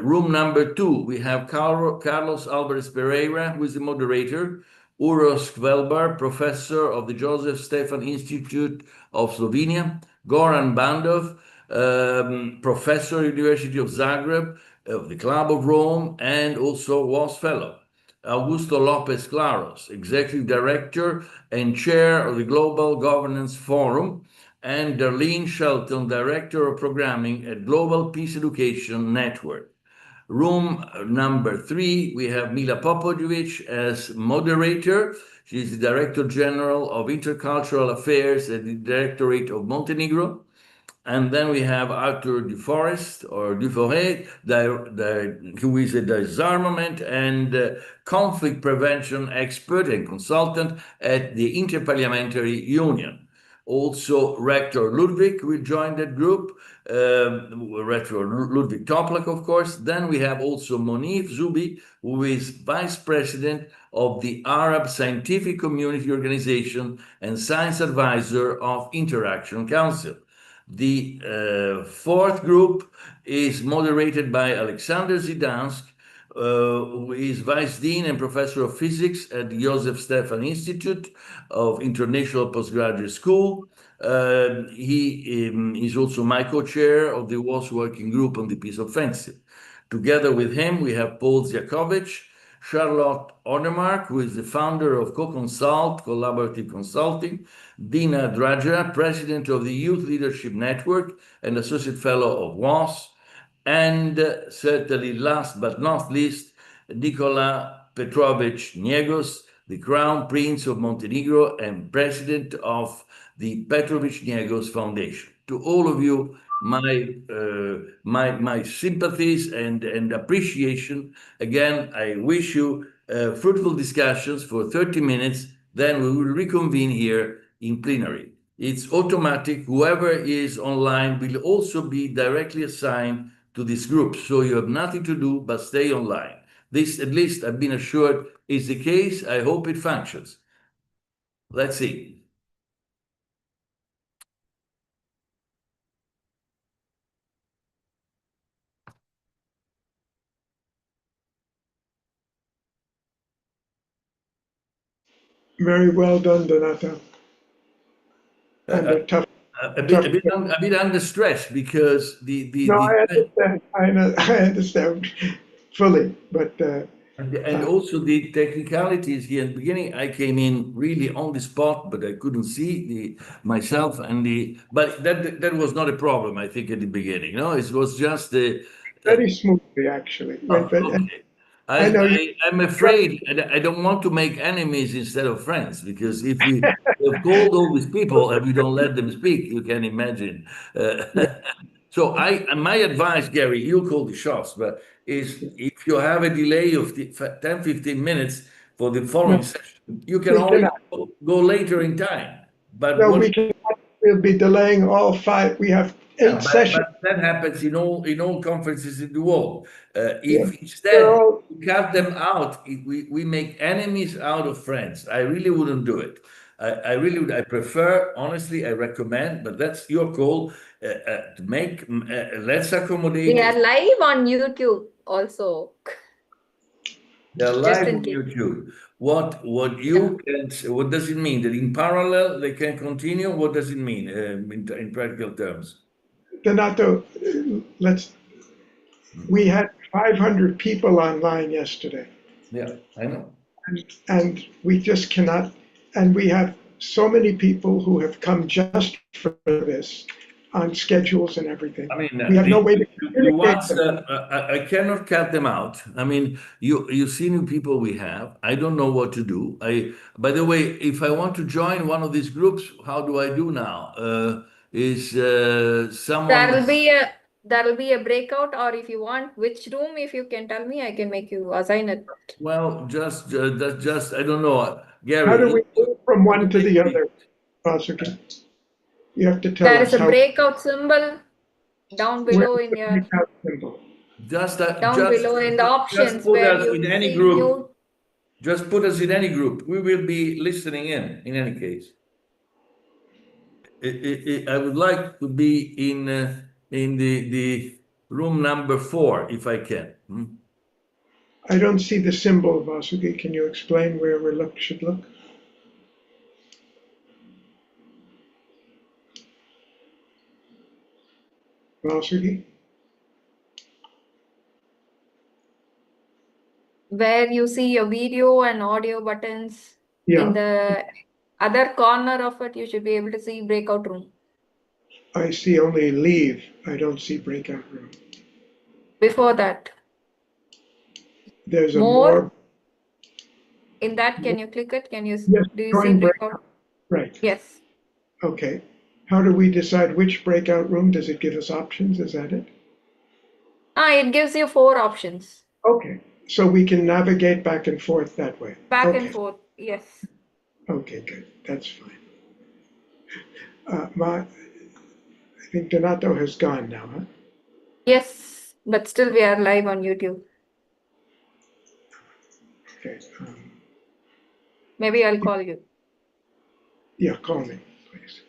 Room number 2, we have Carlos Alvarez Pereira, who is the moderator. Uros Kvelbar, Professor of the Joseph Stefan Institute of Slovenia. Goran Bandov, Professor at the University of Zagreb, of the Club of Rome, and also WAAS Fellow. Augusto Lopez Claros, Executive Director and Chair of the Global Governance Forum, and Darlene Shelton, Director of Programming at Global Peace Education Network. Room number 3, we have Mila Popovic as moderator. She is the Director General of Intercultural Affairs at the Directorate of Montenegro. And then we have Arthur Duforest, or Duforet, who is a disarmament and conflict prevention expert and consultant at the Interparliamentary Union. Also, Rector Ludwig will join that group, Rector Ludwig Toplak, of course. Then we have also Monif Zubi, who is Vice President of the Arab Scientific Community Organization and Science Advisor of Interaction Council. The 4th group is moderated by Alexander Zidansk, who is Vice Dean and Professor of Physics at the Joseph Stefan Institute of International Postgraduate School. He is also my co-chair of the WAAS Working Group on the Peace Offensive. Together with him, we have Paul Ziakovic, Charlotte Ornemark, who is the founder of Co-Consult, Collaborative Consulting, Dina Draja, President of the Youth Leadership Network and Associate Fellow of WAAS, and certainly last but not least, Nikola Petrovic Niegos, the Crown Prince of Montenegro and President of the Petrovic Niegos Foundation. To all of you, my sympathies and appreciation. Again, I wish you fruitful discussions for 30 minutes then we will reconvene here in plenary. It's automatic. Whoever is online will also be directly assigned to this group. So you have nothing to do but stay online. This, at least I've been assured, is the case. I hope it functions. Let's see. Very well done, Donato. And a tough. A bit under stress because No, I understand. I understand fully, but and also the technicalities here in the beginning. I came in really on the spot, but I couldn't see myself but that was not a problem, I think, at the beginning. No, it was just the very smoothly, actually. okay. I know you. I'm afraid I don't want to make enemies instead of friends, because if we have called all these people and we don't let them speak, you can imagine. So my advice, Gary, you call the shots, but is if you have a delay of 10, 15 minutes for the following session, you can always go later in time. But No, we can. We'll be delaying all 5. We have 8 sessions. But that happens in all conferences in the world. If Yeah. instead we cut them out, we make enemies out of friends. I really wouldn't do it. I really would. I prefer, honestly, I recommend, but that's your call. To make let's accommodate. We are live on YouTube also. They're Just live in on case. YouTube. What does it mean? That in parallel they can continue? What does it mean in practical terms? Donato, we had 500 people online yesterday. Yeah, I know. And we just cannot, and we have so many people who have come just for this on schedules and everything. I mean, we have no way to communicate them. I cannot cut them out. I mean, you see new people we have. I don't know what to do. By the way, if I want to join one of these groups, how do I do now? Is someone? That'll be a breakout, or if you want which room, if you can tell me, I can make you assign it. Well, just I don't know, Gary. How do we move from one to the other, Vasuki? You have to tell us. There is a breakout symbol down below in your breakout symbol? down below in the options put where us you in any see group. mute. Just put us in any group. We will be listening in any case. I would like to be in the room number 4 if I can. I don't see the symbol, Vasuki. Can you explain where we should look? Vasuki? Where you see your video and audio buttons. Yeah. In the other corner of it, you should be able to see breakout room. I see only leave. I don't see breakout room. Before that. There's more. In that, can you click it? Can you Yes, do you see join breakout? Right. Yes. Okay. How do we decide which breakout room? Does it give us options? Is that it? It gives you 4 options. Okay. So we can navigate back and forth that way. Back and forth, yes. Okay, good. That's fine. I think Donato has gone now, huh? Yes, but still we are live on YouTube. Okay. Maybe I'll call you. Yeah, call me, please.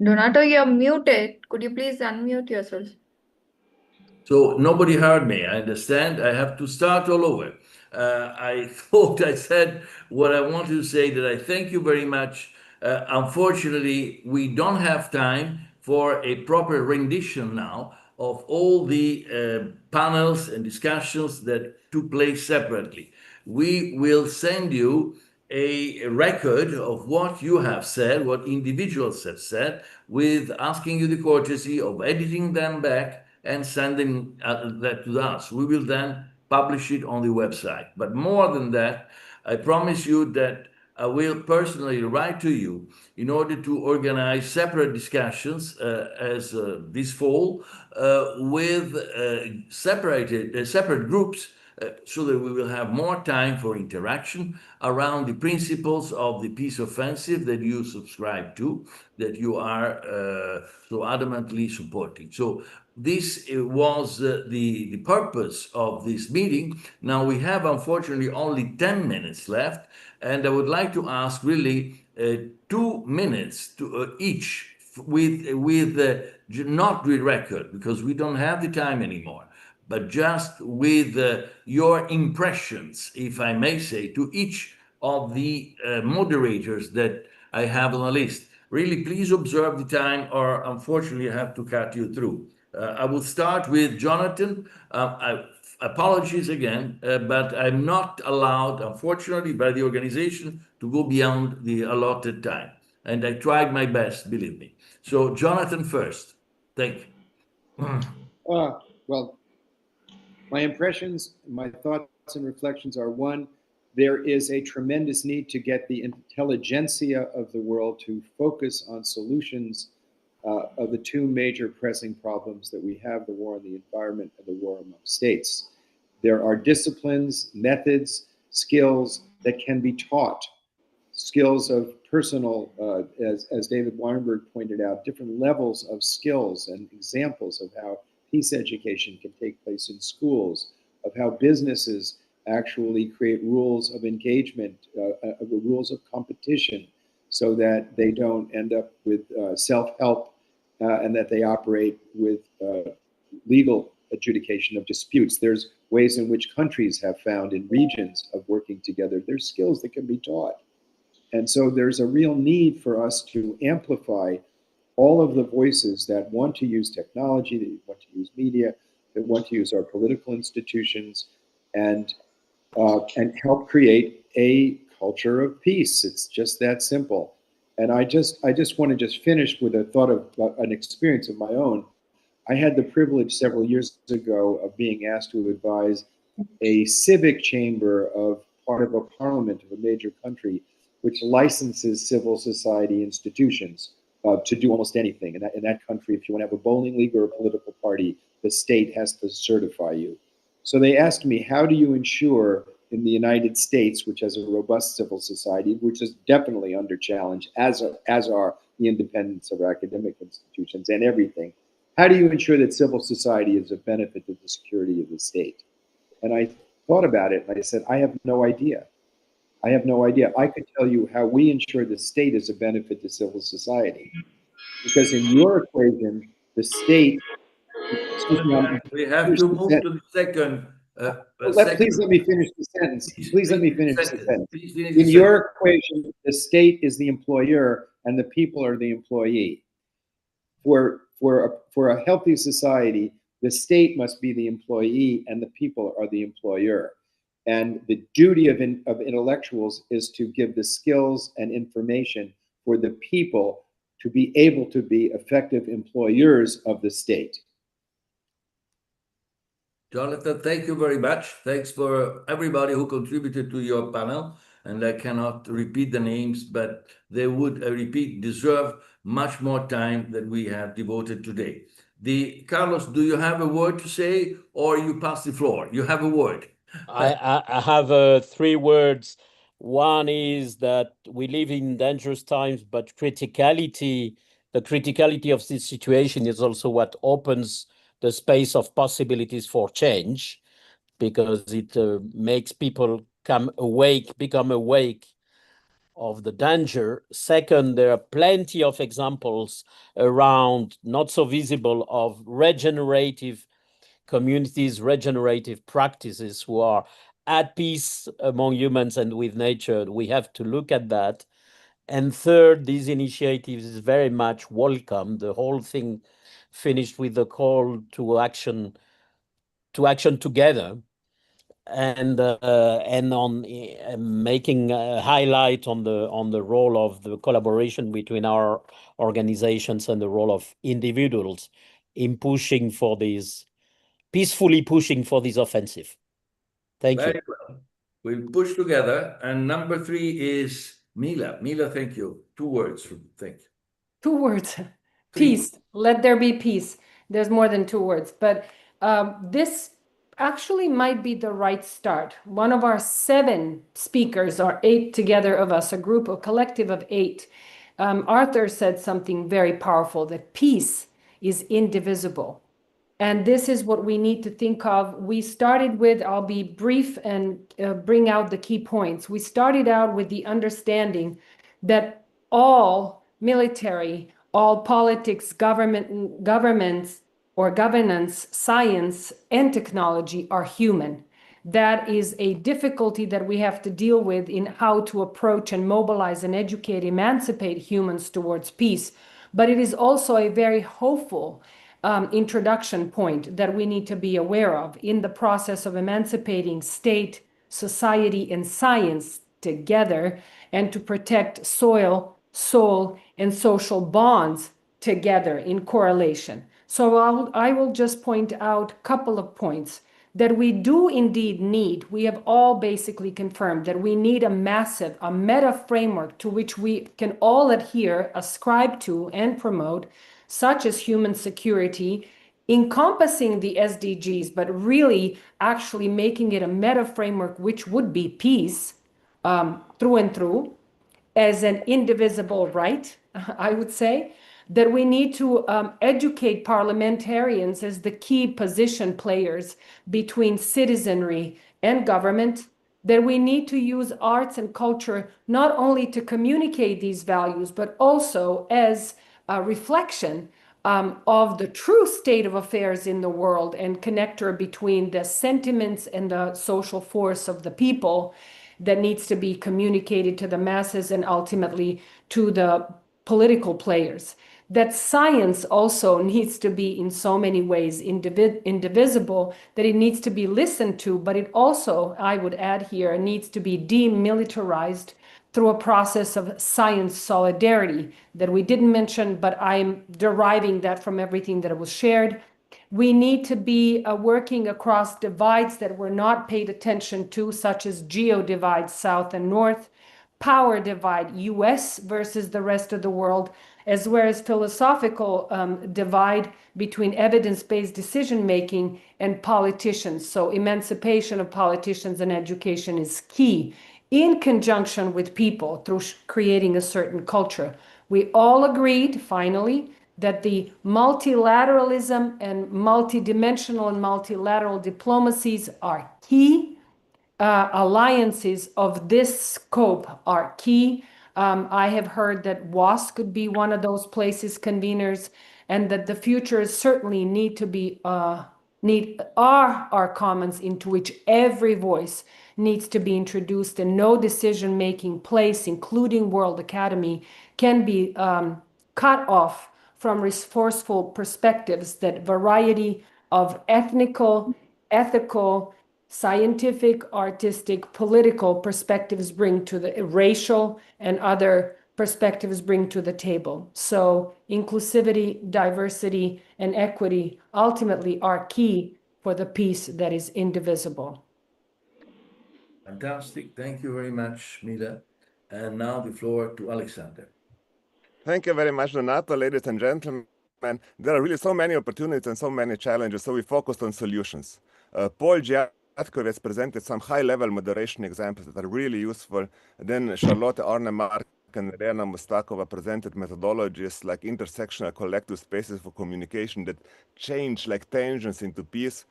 Donato, you're muted. Could you please unmute yourself? So nobody heard me. I understand. I have to start all over. I thought I said what I wanted to say, that I thank you very much. Unfortunately, we don't have time for a proper rendition now of all the panels and discussions that took place separately. We will send you a record of what you have said, what individuals have said, with asking you the courtesy of editing them back and sending that to us. We will then publish it on the website. But more than that, I promise you that I will personally write to you in order to organize separate discussions as this fall with separate groups so that we will have more time for interaction around the principles of the peace offensive that you subscribe to, that you are so adamantly supporting. So this was the purpose of this meeting. Now we have unfortunately only 10 minutes left, and I would like to ask really 2 minutes to each with not with record, because we don't have the time anymore, but just with your impressions, if I may say, to each of the moderators that I have on the list. Really, please observe the time, or unfortunately, I have to cut you through. I will start with Jonathan. Apologies again, but I'm not allowed, unfortunately, by the organization to go beyond the allotted time. And I tried my best, believe me. So, Jonathan first. Thank you. Well, my impressions, my thoughts and reflections are: one, there is a tremendous need to get the intelligentsia of the world to focus on solutions of the two major pressing problems that we have: the war on the environment and the war among states. There are disciplines, methods, skills that can be taught, skills of personal, as David Weinberg pointed out, different levels of skills and examples of how peace education can take place in schools, of how businesses actually create rules of engagement, rules of competition, so that they don't end up with self-help and that they operate with legal adjudication of disputes. There's ways in which countries have found in regions of working together. There's skills that can be taught. And so there's a real need for us to amplify all of the voices that want to use technology, that want to use media, that want to use our political institutions, and help create a culture of peace. It's just that simple. And I just want to just finish with a thought of an experience of my own. I had the privilege several years ago of being asked to advise a civic chamber of part of a parliament of a major country, which licenses civil society institutions to do almost anything. In that country, if you want to have a bowling league or a political party, the state has to certify you. So they asked me, how do you ensure in the United States, which has a robust civil society, which is definitely under challenge, as are the independence of our academic institutions and everything, how do you ensure that civil society is a benefit to the security of the state? And I thought about it, and I said, I have no idea. I have no idea. I could tell you how we ensure the state is a benefit to civil society. Because in your equation, the state, we have to move to the second. Please let me finish the sentence. Please let me finish the sentence. In your equation, the state is the employer and the people are the employee. For a healthy society, the state must be the employee and the people are the employer. And the duty of intellectuals is to give the skills and information for the people to be able to be effective employers of the state. Jonathan, thank you very much. Thanks for everybody who contributed to your panel. And I cannot repeat the names, but they would, I repeat, deserve much more time than we have devoted today. Carlos, do you have a word to say, or you pass the floor? You have a word. I have 3 words. One is that we live in dangerous times, but the criticality of this situation is also what opens the space of possibilities for change, because it makes people become awake of the danger. Second, there are plenty of examples around, not so visible, of regenerative communities, regenerative practices who are at peace among humans and with nature. We have to look at that. And third, these initiatives is very much welcome. The whole thing finished with the call to action together, and on making a highlight on the role of the collaboration between our organizations and the role of individuals in pushing for these, peacefully pushing for this offensive. Thank you. Very well. We'll push together. And number 3 is Mila. Mila, thank you. 2 words. Thank you. 2 words. 3. Peace. Let there be peace. There's more than 2 words, but this actually might be the right start. One of our 7 speakers, or 8 together of us, a group, a collective of 8, Arthur said something very powerful, that peace is indivisible. And this is what we need to think of. We started with, I'll be brief and bring out the key points. We started out with the understanding that all military, all politics, governments or governance, science and technology are human. That is a difficulty that we have to deal with in how to approach and mobilize and educate, emancipate humans towards peace. But it is also a very hopeful introduction point that we need to be aware of in the process of emancipating state, society, and science together, and to protect soil, soul, and social bonds together in correlation. So I will just point out a couple of points that we do indeed need. We have all basically confirmed that we need a massive, a meta framework to which we can all adhere, ascribe to, and promote, such as human security, encompassing the SDGs, but really actually making it a meta framework, which would be peace through and through, as an indivisible right, I would say, that we need to educate parliamentarians as the key position players between citizenry and government, that we need to use arts and culture not only to communicate these values, but also as a reflection of the true state of affairs in the world and connector between the sentiments and the social force of the people that needs to be communicated to the masses and ultimately to the political players. That science also needs to be in so many ways indivisible, that it needs to be listened to, but it also, I would add here, needs to be demilitarized through a process of science solidarity that we didn't mention, but I'm deriving that from everything that was shared. We need to be working across divides that were not paid attention to, such as geo divides, South and North, power divide, US versus the rest of the world, as well as philosophical divide between evidence-based decision-making and politicians. So emancipation of politicians and education is key, in conjunction with people through creating a certain culture. We all agreed, finally, that the multilateralism and multidimensional and multilateral diplomacies are key. Alliances of this scope are key. I have heard that WAAS could be one of those places, conveners, and that the futures certainly need to be are our commons into which every voice needs to be introduced, and no decision-making place, including World Academy, can be cut off from resourceful perspectives that variety of ethnical, ethical, scientific, artistic, political perspectives bring to the racial and other perspectives bring to the table. So inclusivity, diversity, and equity ultimately are key for the peace that is indivisible. Fantastic. Thank you very much, Mila. And now the floor to Alexander. Thank you very much, Donato. Ladies and gentlemen, there are really so many opportunities and so many challenges, so we focused on solutions. Paul Giatkovets presented some high-level moderation examples that are really useful. Then Charlotte Arnemark and Elena Mustakova presented methodologies like intersectional collective spaces for communication that change like tensions into peace.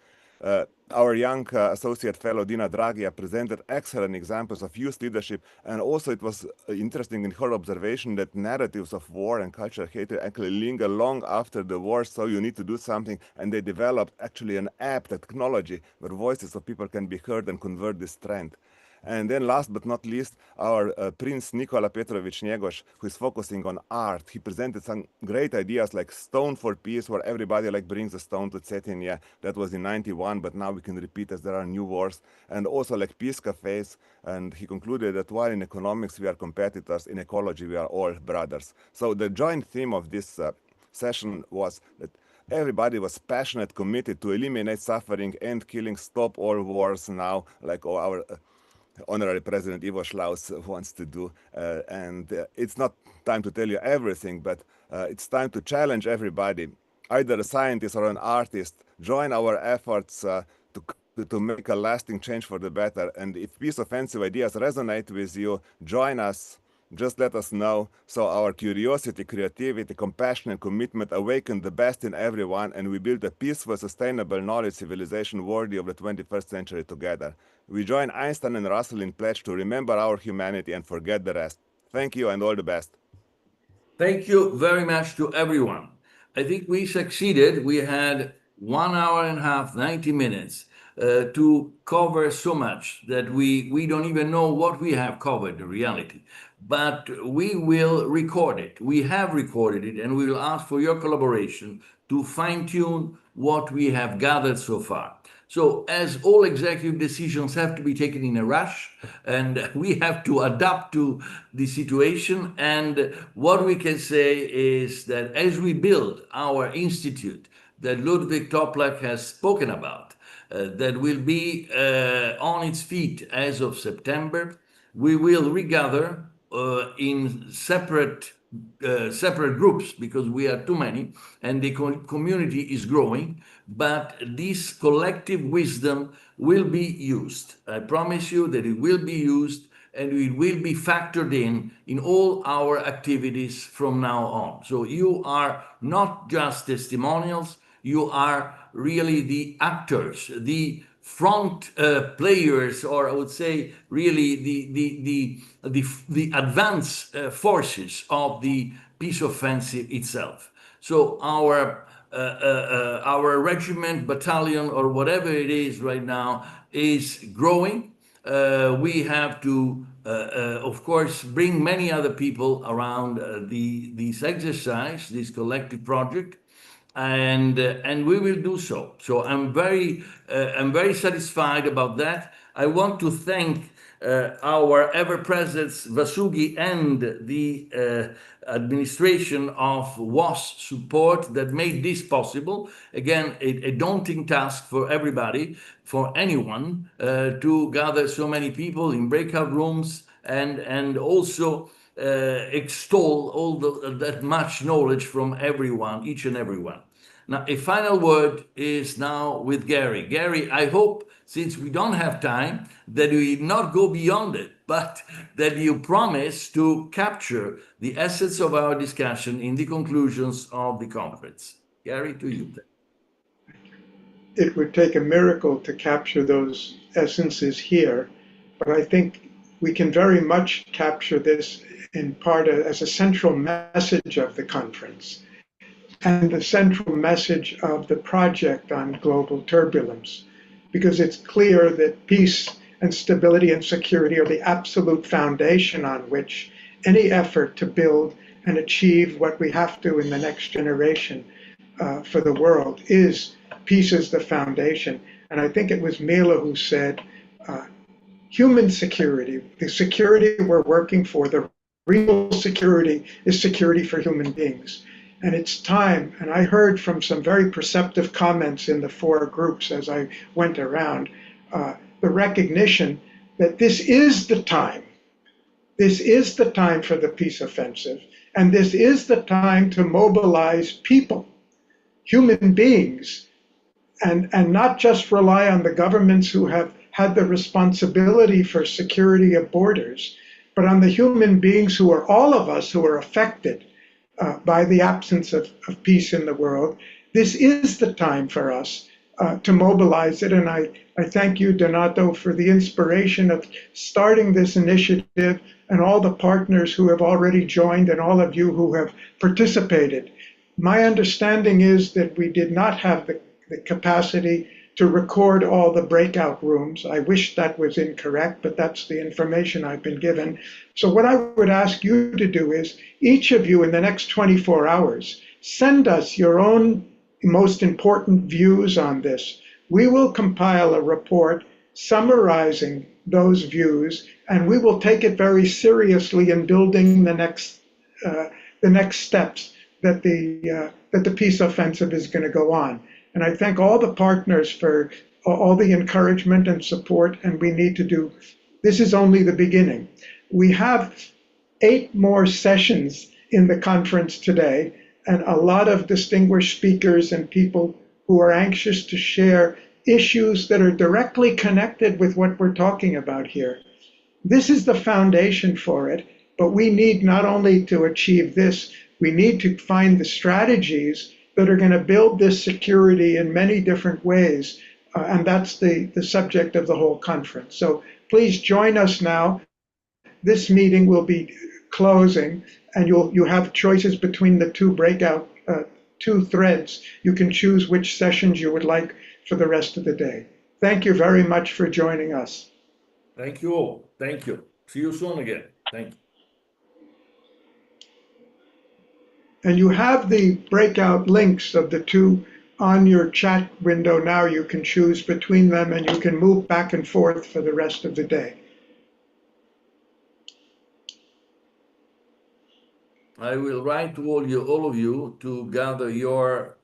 Our young associate fellow Dina Dragia presented excellent examples of youth leadership, and also it was interesting in her observation that narratives of war and cultural hatred actually linger long after the war, so you need to do something, and they developed actually an app technology where voices of people can be heard and convert this trend. And then last but not least, our Prince Nikola Petrovich Njegoš, who is focusing on art. He presented some great ideas like Stone for Peace, where everybody like brings a stone to Cetinje. That was in 91, but now we can repeat as there are new wars. And also like Peace Cafes. And he concluded that while in economics we are competitors, in ecology we are all brothers. So the joint theme of this session was that everybody was passionate, committed to eliminate suffering, end killing, stop all wars now, like our Honorary President Ivo Schlaus wants to do. It's not time to tell you everything, but it's time to challenge everybody, either a scientist or an artist, join our efforts to make a lasting change for the better. And if peace offensive ideas resonate with you, join us. Just let us know. So our curiosity, creativity, compassion, and commitment awaken the best in everyone, and we build a peaceful, sustainable knowledge civilization worthy of the 21st century together. We join Einstein and Russell in pledge to remember our humanity and forget the rest. Thank you and all the best. Thank you very much to everyone. I think we succeeded. We had 1 hour and a half, 90 minutes to cover so much that we don't even know what we have covered in reality. But we will record it. We have recorded it, and we will ask for your collaboration to fine-tune what we have gathered so far. So as all executive decisions have to be taken in a rush, and we have to adapt to the situation, and what we can say is that as we build our institute that Ludwig Toplak has spoken about, that will be on its feet as of September, we will regather in separate groups because we are too many and the community is growing, but this collective wisdom will be used. I promise you that it will be used and it will be factored in all our activities from now on. So you are not just testimonials, you are really the actors, the front players, or I would say really the advanced forces of the peace offensive itself. So our regiment, battalion, or whatever it is right now is growing. We have to, of course, bring many other people around this exercise, this collective project. And we will do so. So I'm very satisfied about that. I want to thank our ever-present Vasugi and the administration of WAAS support that made this possible. Again, a daunting task for everybody, for anyone, to gather so many people in breakout rooms and also extol all that much knowledge from everyone, each and everyone. Now, a final word is now with Gary. Gary, I hope, since we don't have time, that we not go beyond it, but that you promise to capture the essence of our discussion in the conclusions of the conference. Gary, to you. It would take a miracle to capture those essences here, but I think we can very much capture this in part as a central message of the conference and the central message of the project on global turbulence, because it's clear that peace and stability and security are the absolute foundation on which any effort to build and achieve what we have to in the next generation for the world is peace is the foundation. And I think it was Mila who said, human security, the security we're working for, the real security is security for human beings. And it's time, and I heard from some very perceptive comments in the 4 groups as I went around, the recognition that this is the time. This is the time for the peace offensive, and this is the time to mobilize people, human beings, and not just rely on the governments who have had the responsibility for security of borders, but on the human beings who are all of us who are affected by the absence of peace in the world. This is the time for us to mobilize it. And I thank you, Donato, for the inspiration of starting this initiative and all the partners who have already joined and all of you who have participated. My understanding is that we did not have the capacity to record all the breakout rooms. I wish that was incorrect, but that's the information I've been given. So what I would ask you to do is, each of you in the next 24 hours, send us your own most important views on this. We will compile a report summarizing those views, and we will take it very seriously in building the next steps that the peace offensive is going to go on. And I thank all the partners for all the encouragement and support, and we need to do, this is only the beginning. We have 8 more sessions in the conference today, and a lot of distinguished speakers and people who are anxious to share issues that are directly connected with what we're talking about here. This is the foundation for it, but we need not only to achieve this, we need to find the strategies that are going to build this security in many different ways. And that's the subject of the whole conference. So please join us now. This meeting will be closing, and you have choices between the 2 breakout, 2 threads. You can choose which sessions you would like for the rest of the day. Thank you very much for joining us. Thank you all. Thank you. See you soon again. Thank you. And you have the breakout links of the 2 on your chat window now. You can choose between them, and you can move back and forth for the rest of the day. I will write to all of you to gather your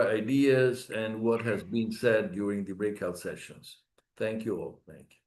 ideas and what has been said during the breakout sessions. Thank you all. Thank you.